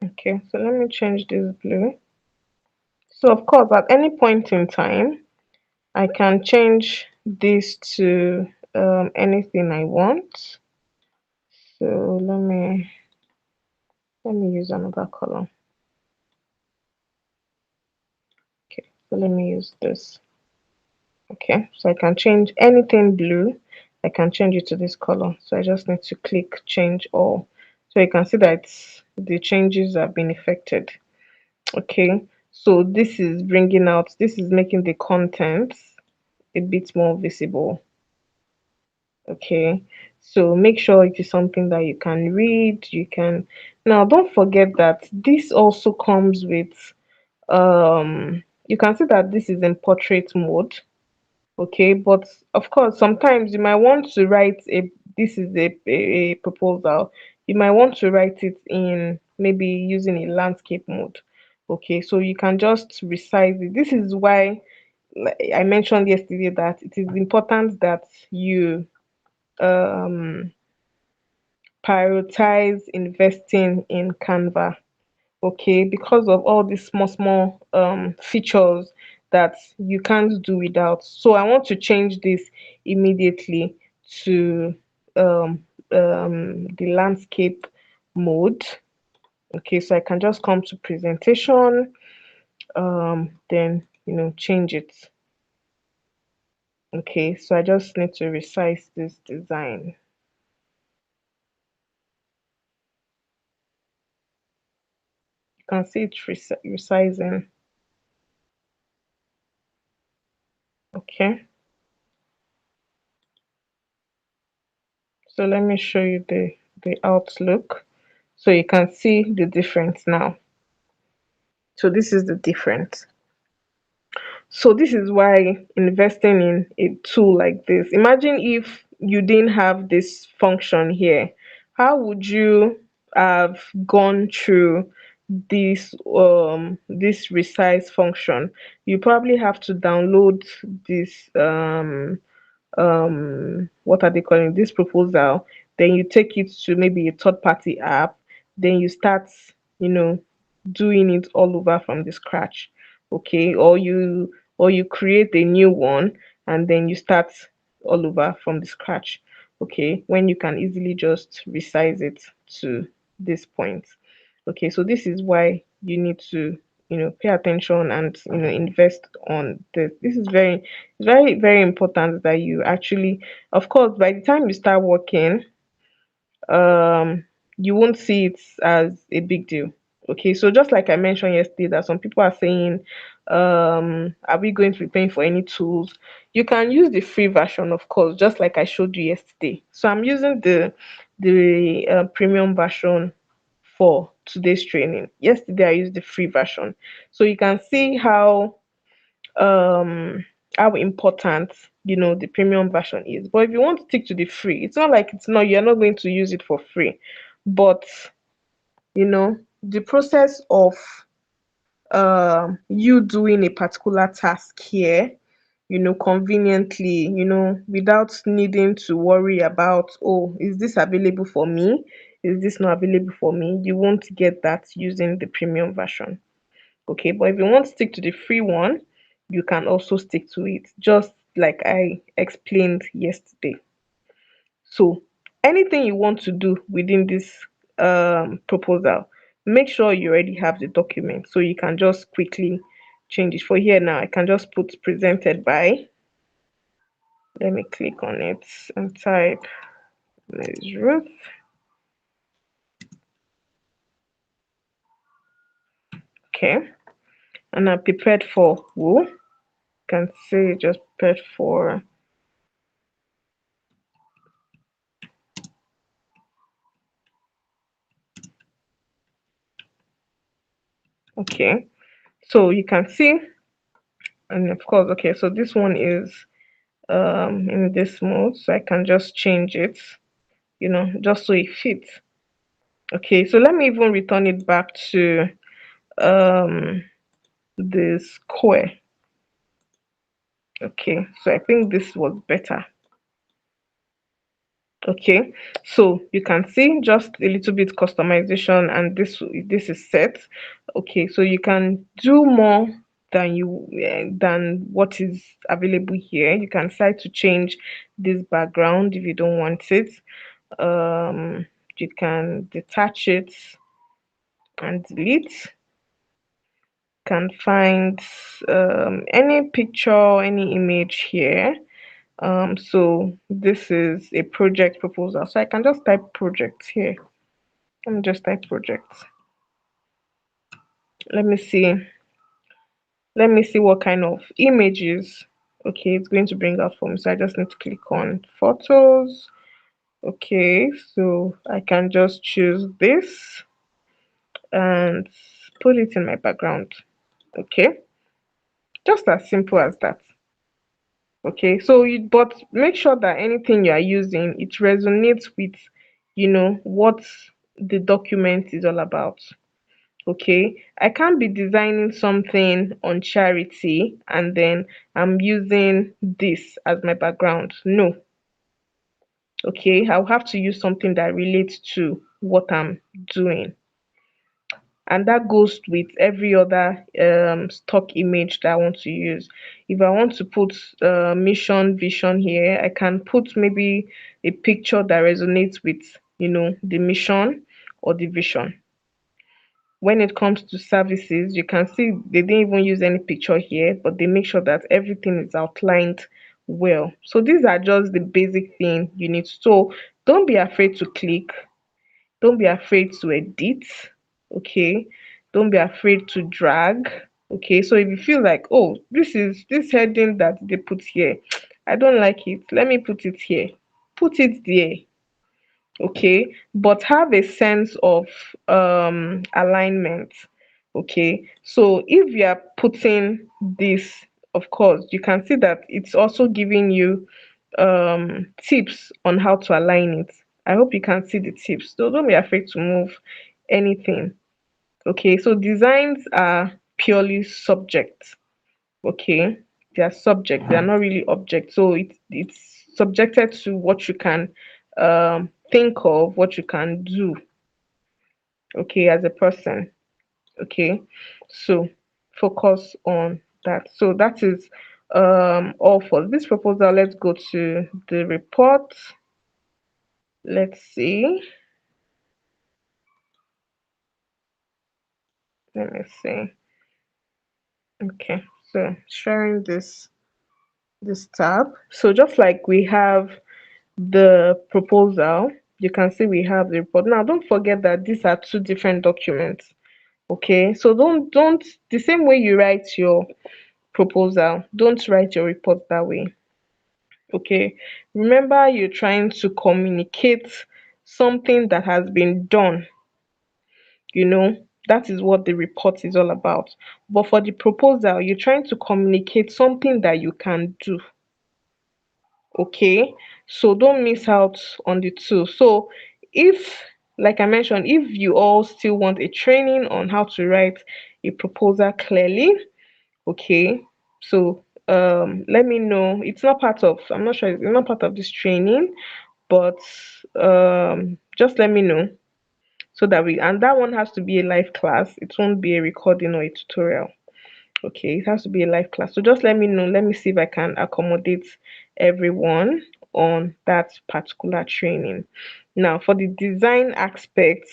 Okay, so let me change this blue. So of course, at any point in time, I can change this to anything I want. So let me use another color. Okay, so let me use this. Okay, so I can change anything blue. I can change it to this color. So I just need to click change all. So you can see that the changes have been effected. Okay, so this is making the content a bit more visible. Okay, so make sure it is something that you can read. You can now don't forget that this also comes with you can see that this is in portrait mode. Okay, but of course sometimes you might want to write a this is a proposal. You might want to write it in maybe using a landscape mode. Okay, so you can just resize it. This is why, like I mentioned yesterday, that it is important that you um prioritize investing in Canva. Okay, because of all these small features that you can't do without. So I want to change this immediately to um the landscape mode. Okay, so I can just come to presentation, then change it. Okay, so I just need to resize this design. You can see it resizing. Okay, so let me show you the outlook so you can see the difference now. So this is the difference. So this is why investing in a tool like this, imagine if you didn't have this function here, how would you have gone through this resize function? You probably have to download this what are they calling this proposal, then you take it to maybe a third party app, then you start you know doing it all over from the scratch. Okay, or you create a new one and then you start all over from the scratch. Okay, when you can easily just resize it to this point. Okay, so this is why you need to pay attention and invest on this. This is very important that you actually, of course, by the time you start working, um you won't see it as a big deal. Okay, so just like I mentioned yesterday, that some people are saying Are we going to be paying for any tools? You can use the free version, of course, just like I showed you yesterday. So I'm using the premium version for today's training. Yesterday I used the free version, so you can see um how important the premium version is. But if you want to stick to the free, it's not like you're not going to use it for free, but the process of you doing a particular task here, conveniently, without needing to worry about, oh, is this available for me, is this not available for me, you won't get that using the premium version. Okay, but if you want to stick to the free one, you can also stick to it, just like I explained yesterday. So anything you want to do within this proposal, make sure you already have the document so you can just quickly change it. For here now, I can just put presented by. Let me click on it and type Ms. Ruth. Okay, and I'm prepared for who. You can say just prepared for. Okay, so you can see, and of course, okay, so this one is in this mode, so I can just change it, just so it fits. Okay, so let me even return it back to um the square. Okay, so I think this was better. Okay, so you can see just a little bit customization, and this is set. Okay, so you can do more than what is available here. You can decide to change this background if you don't want it. You can detach it and delete. Can find any picture, any image here. So this is a project proposal, so I can just type project here. Let me just type project. let me see let me see what kind of images. Okay, it's going to bring out for me, so I just need to click on photos. Okay, so I can just choose this and put it in my background. Okay, just as simple as that. Okay, so but make sure that anything you are using, it resonates with what the document is all about. Okay, I can't be designing something on charity and then I'm using this as my background. No. Okay, I'll have to use something that relates to what I'm doing, and that goes with every other stock image that I want to use. If I want to put mission vision here, I can put maybe a picture that resonates with the mission or the vision. When it comes to services, you can see they didn't even use any picture here, but they make sure that everything is outlined well. So these are just the basic thing you need. So don't be afraid to click, don't be afraid to edit. Okay, don't be afraid to drag. Okay, so if you feel like, oh, this heading that they put here, I don't like it, let me put it here, put it there. Okay, but have a sense of alignment. Okay, so if you are putting this, of course you can see that it's also giving you tips on how to align it. I hope you can see the tips, so don't be afraid to move anything. Okay, so designs are purely subject. Okay, they are subject, they are not really object, so it's subjected to what you can think of, what you can do, okay, as a person. Okay, so focus on that. So that is all for this proposal. Let's go to the report. Let's see. Let me see. Okay, so sharing this tab. So just like we have the proposal, you can see we have the report. Now don't forget that these are two different documents. Okay, so don't the same way you write your proposal, don't write your report that way. Okay, remember you're trying to communicate something that has been done, you know, that is what the report is all about. But for the proposal, you're trying to communicate something that you can do. Okay, so don't miss out on the two. So if, like I mentioned, if you all still want a training on how to write a proposal clearly, okay, so let me know. It's not part of, I'm not sure, it's not part of this training, but just let me know, so that we, and that one has to be a live class. It won't be a recording or a tutorial. Okay, it has to be a live class. So just let me know. Let me see if I can accommodate everyone on that particular training. Now, for the design aspect,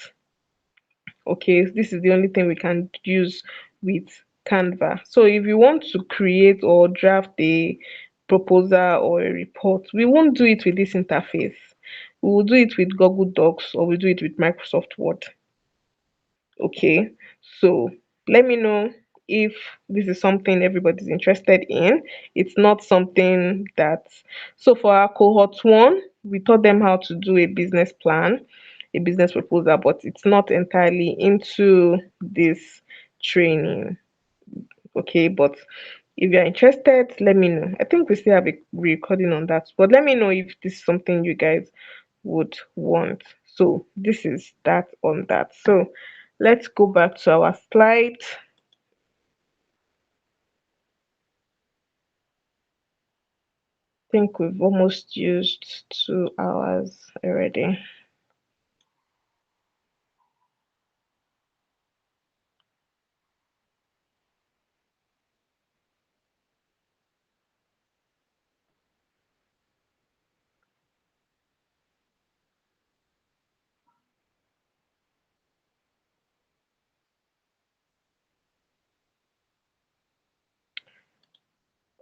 okay, this is the only thing we can use with Canva. So if you want to create or draft a proposal or a report, we won't do it with this interface. We will do it with Google Docs, or we do it with Microsoft Word. Okay, so let me know if this is something everybody's interested in. It's not something that, so for our cohort one, we taught them how to do a business plan, a business proposal, but it's not entirely into this training. Okay, but if you're interested, let me know. I think we still have a recording on that, but let me know if this is something you guys would want. So this is that on that. So let's go back to our slide. I think we've almost used 2 hours already.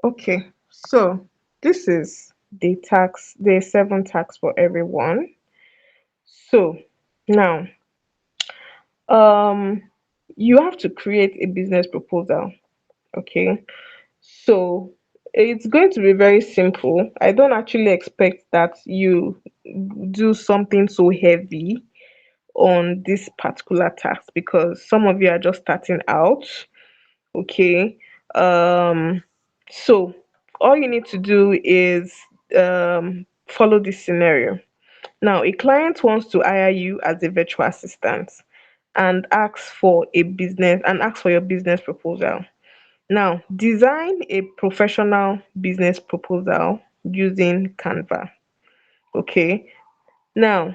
Okay, so this is the tax, the 7 tax for everyone. So now, um, you have to create a business proposal. Okay, so it's going to be very simple. I don't actually expect that you do something so heavy on this particular task, because some of you are just starting out. Okay, um so all you need to do is follow this scenario. Now, a client wants to hire you as a virtual assistant and asks for your business proposal. Now, design a professional business proposal using Canva. Okay. Now,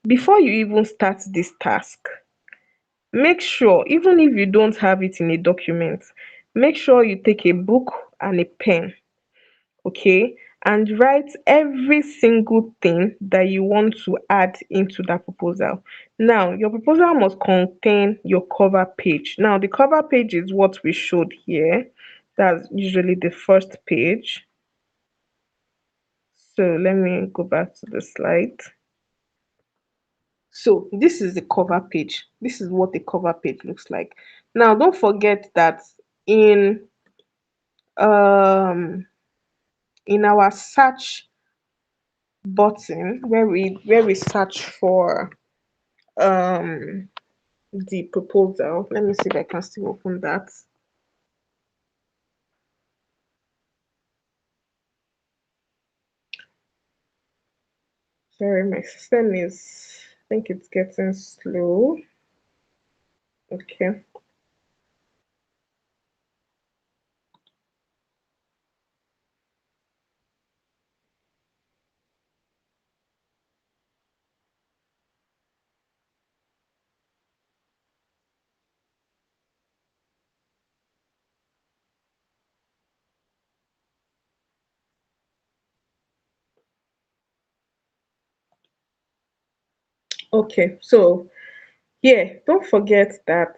before you even start this task, make sure, even if you don't have it in a document, make sure you take a book and a pen, okay, and write every single thing that you want to add into that proposal. Now, your proposal must contain your cover page. Now, the cover page is what we showed here. That's usually the first page. So let me go back to the slide. So this is the cover page. This is what the cover page looks like. Now, don't forget that in um in our search button, where we search for um the proposal, let me see if I can still open that. Sorry, my system is, I think it's getting slow. Okay. Okay, so yeah, don't forget that,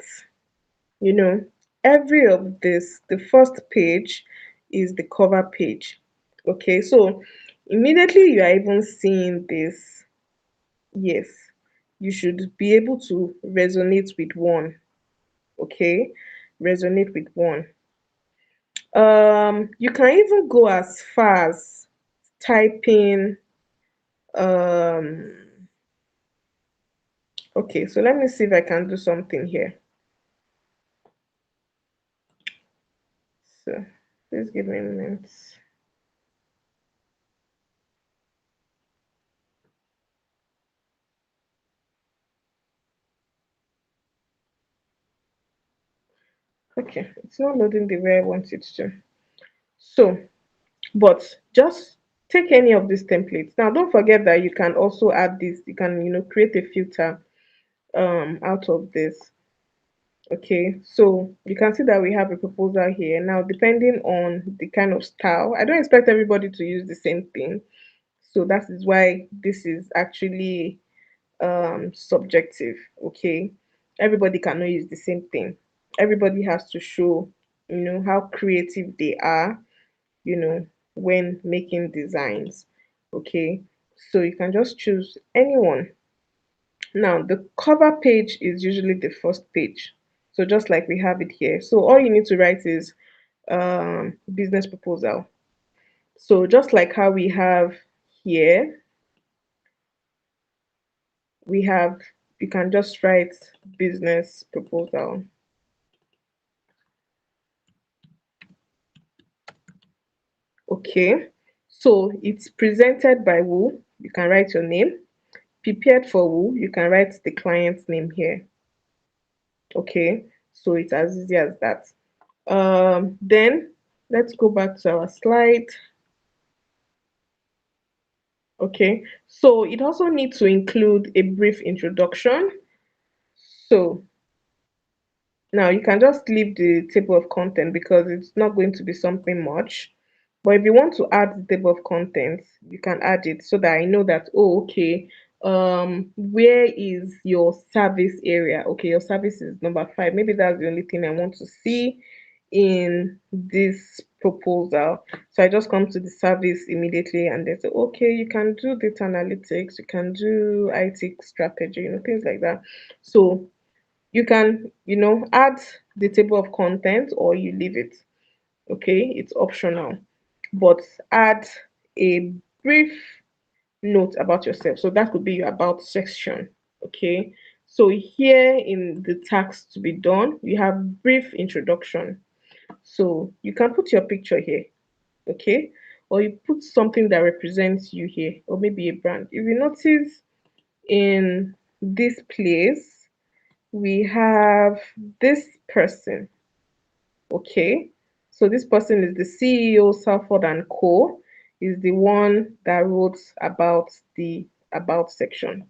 you know, every of this, the first page is the cover page. Okay, so immediately you are even seeing this, yes, you should be able to resonate with one. Okay, resonate with one. You can even go as far as typing. Um, okay, so let me see if I can do something here. So please give me a minute. Okay, it's not loading the way I want it to. So, but just take any of these templates. Now, don't forget that you can also add this. You can, create a filter out of this. Okay, so you can see that we have a proposal here. Now, depending on the kind of style, I don't expect everybody to use the same thing. So that is why this is actually subjective. Okay, everybody cannot use the same thing. Everybody has to show, how creative they are, when making designs. Okay, so you can just choose anyone. Now, the cover page is usually the first page. So just like we have it here. So all you need to write is business proposal. So just like how we have here, we have, you can just write business proposal. Okay. So it's presented by who? You can write your name. Prepared for who? You can write the client's name here. Okay. So it's as easy as that. Then let's go back to our slide. Okay, so it also needs to include a brief introduction. So now you can just leave the table of content because it's not going to be something much. But if you want to add the table of contents, you can add it so that I know that, oh, okay, where is your service area? Okay, your service is number 5. Maybe that's the only thing I want to see in this proposal. So I just come to the service immediately and they say, okay, you can do data analytics, you can do IT strategy, things like that. So you can, add the table of contents or you leave it. Okay, it's optional, but add a brief note about yourself. So that could be your about section. Okay, so here in the tasks to be done, you have brief introduction. So you can put your picture here, okay, or you put something that represents you here, or maybe a brand. If you notice in this place, we have this person. Okay, so this person is the CEO, Salford and Co. Is the one that wrote about the about section.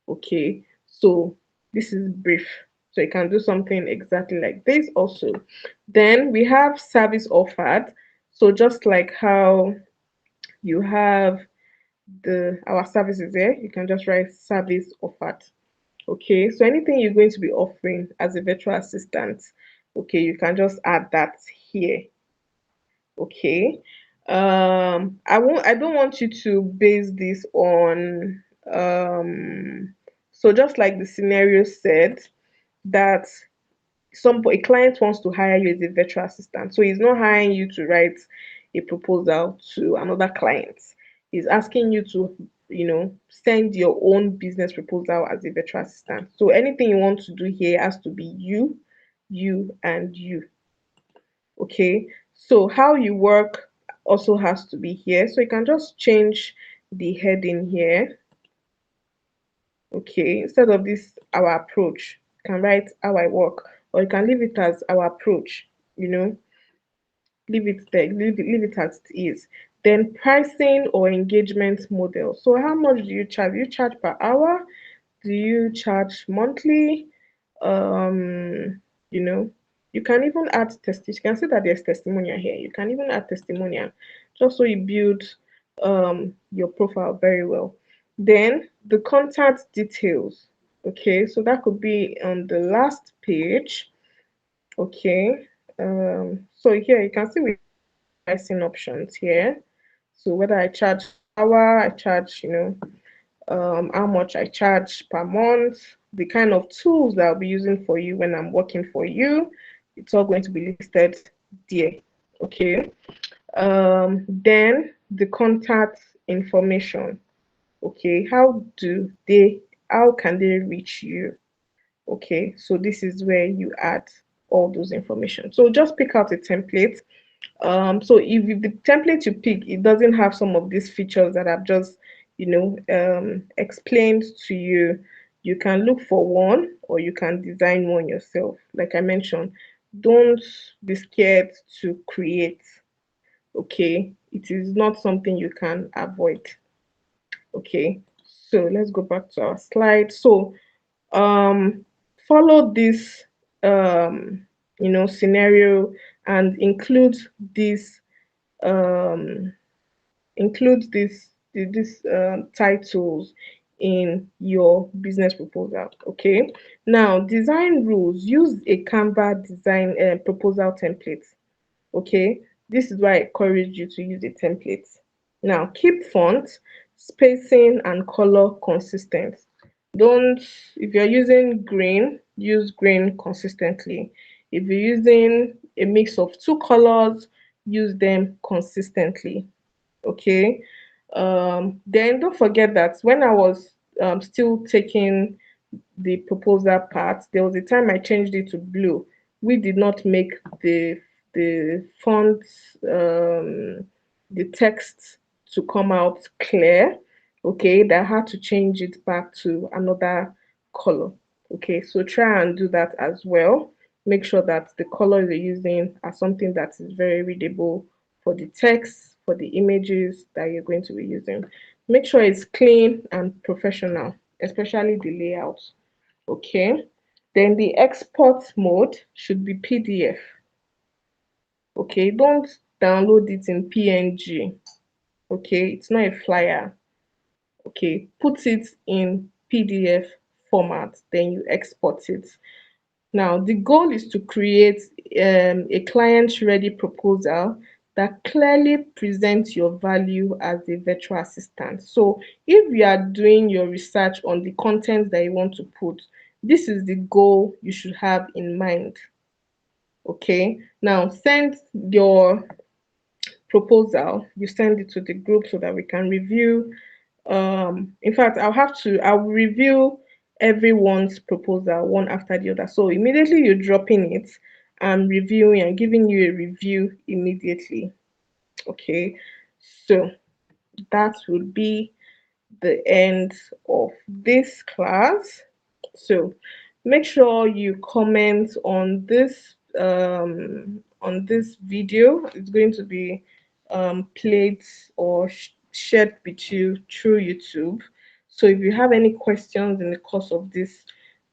Okay, so this is brief. So you can do something exactly like this also. Then we have service offered. So just like how you have the our services there, you can just write service offered. Okay, so anything you're going to be offering as a virtual assistant, okay, you can just add that here. Okay. I don't want you to base this on so just like the scenario said that a client wants to hire you as a virtual assistant. So he's not hiring you to write a proposal to another client. He's asking you to, send your own business proposal as a virtual assistant. So anything you want to do here has to be you, and you. Okay, so how you work also has to be here. So you can just change the heading here. Okay, instead of this our approach, you can write how I work, or you can leave it as our approach, you know, leave it there, leave it as it is. Then pricing or engagement model. So how much do you charge? Do you charge per hour? Do you charge monthly? um you know you can even add you can see that there's testimonial here. You can even add testimonial just so you build your profile very well. Then the contact details. Okay, so that could be on the last page. Okay, so here you can see we have pricing options here. So whether I charge per hour, I charge, how much I charge per month. the kind of tools that I'll be using for you when I'm working for you. It's all going to be listed there. Okay. Then the contact information. Okay, how can they reach you? Okay, so this is where you add all those information. So just pick out a template. So if the template you pick, it doesn't have some of these features that I've just, explained to you, you can look for one or you can design one yourself. Like I mentioned, don't be scared to create. Okay, it is not something you can avoid. Okay, so let's go back to our slide. So um follow this scenario and um include this titles in your business proposal. Okay, now design rules. Use a Canva design proposal template. Okay, this is why I encourage you to use a template. Now keep font, spacing and color consistent. Don't, if you're using green, use green consistently. If you're using a mix of two colors, use them consistently. Okay. Then don't forget that when I was still taking the proposal part, there was a time I changed it to blue. We did not make the fonts, the text to come out clear. Okay, that I had to change it back to another color. Okay, so try and do that as well. Make sure that the colors you're using are something that is very readable for the text, for the images that you're going to be using. Make sure it's clean and professional, especially the layout. Okay, then the export mode should be PDF. Okay, don't download it in PNG. Okay, it's not a flyer. Okay, put it in PDF format, then you export it. Now, the goal is to create a client-ready proposal that clearly presents your value as a virtual assistant. So, if you are doing your research on the content that you want to put, this is the goal you should have in mind. Okay, now send your proposal, you send it to the group so that we can review. In fact, I'll review everyone's proposal one after the other. So immediately you're dropping it, I'm reviewing and giving you a review immediately. Okay, so that would be the end of this class. So make sure you comment on this video. It's going to be played or shared with you through YouTube. So if you have any questions in the course of this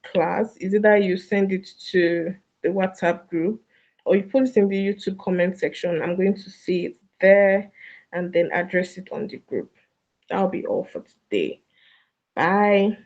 class, is either you send it to the WhatsApp group or you put it in the YouTube comment section. I'm going to see it there and then address it on the group. That'll be all for today. Bye.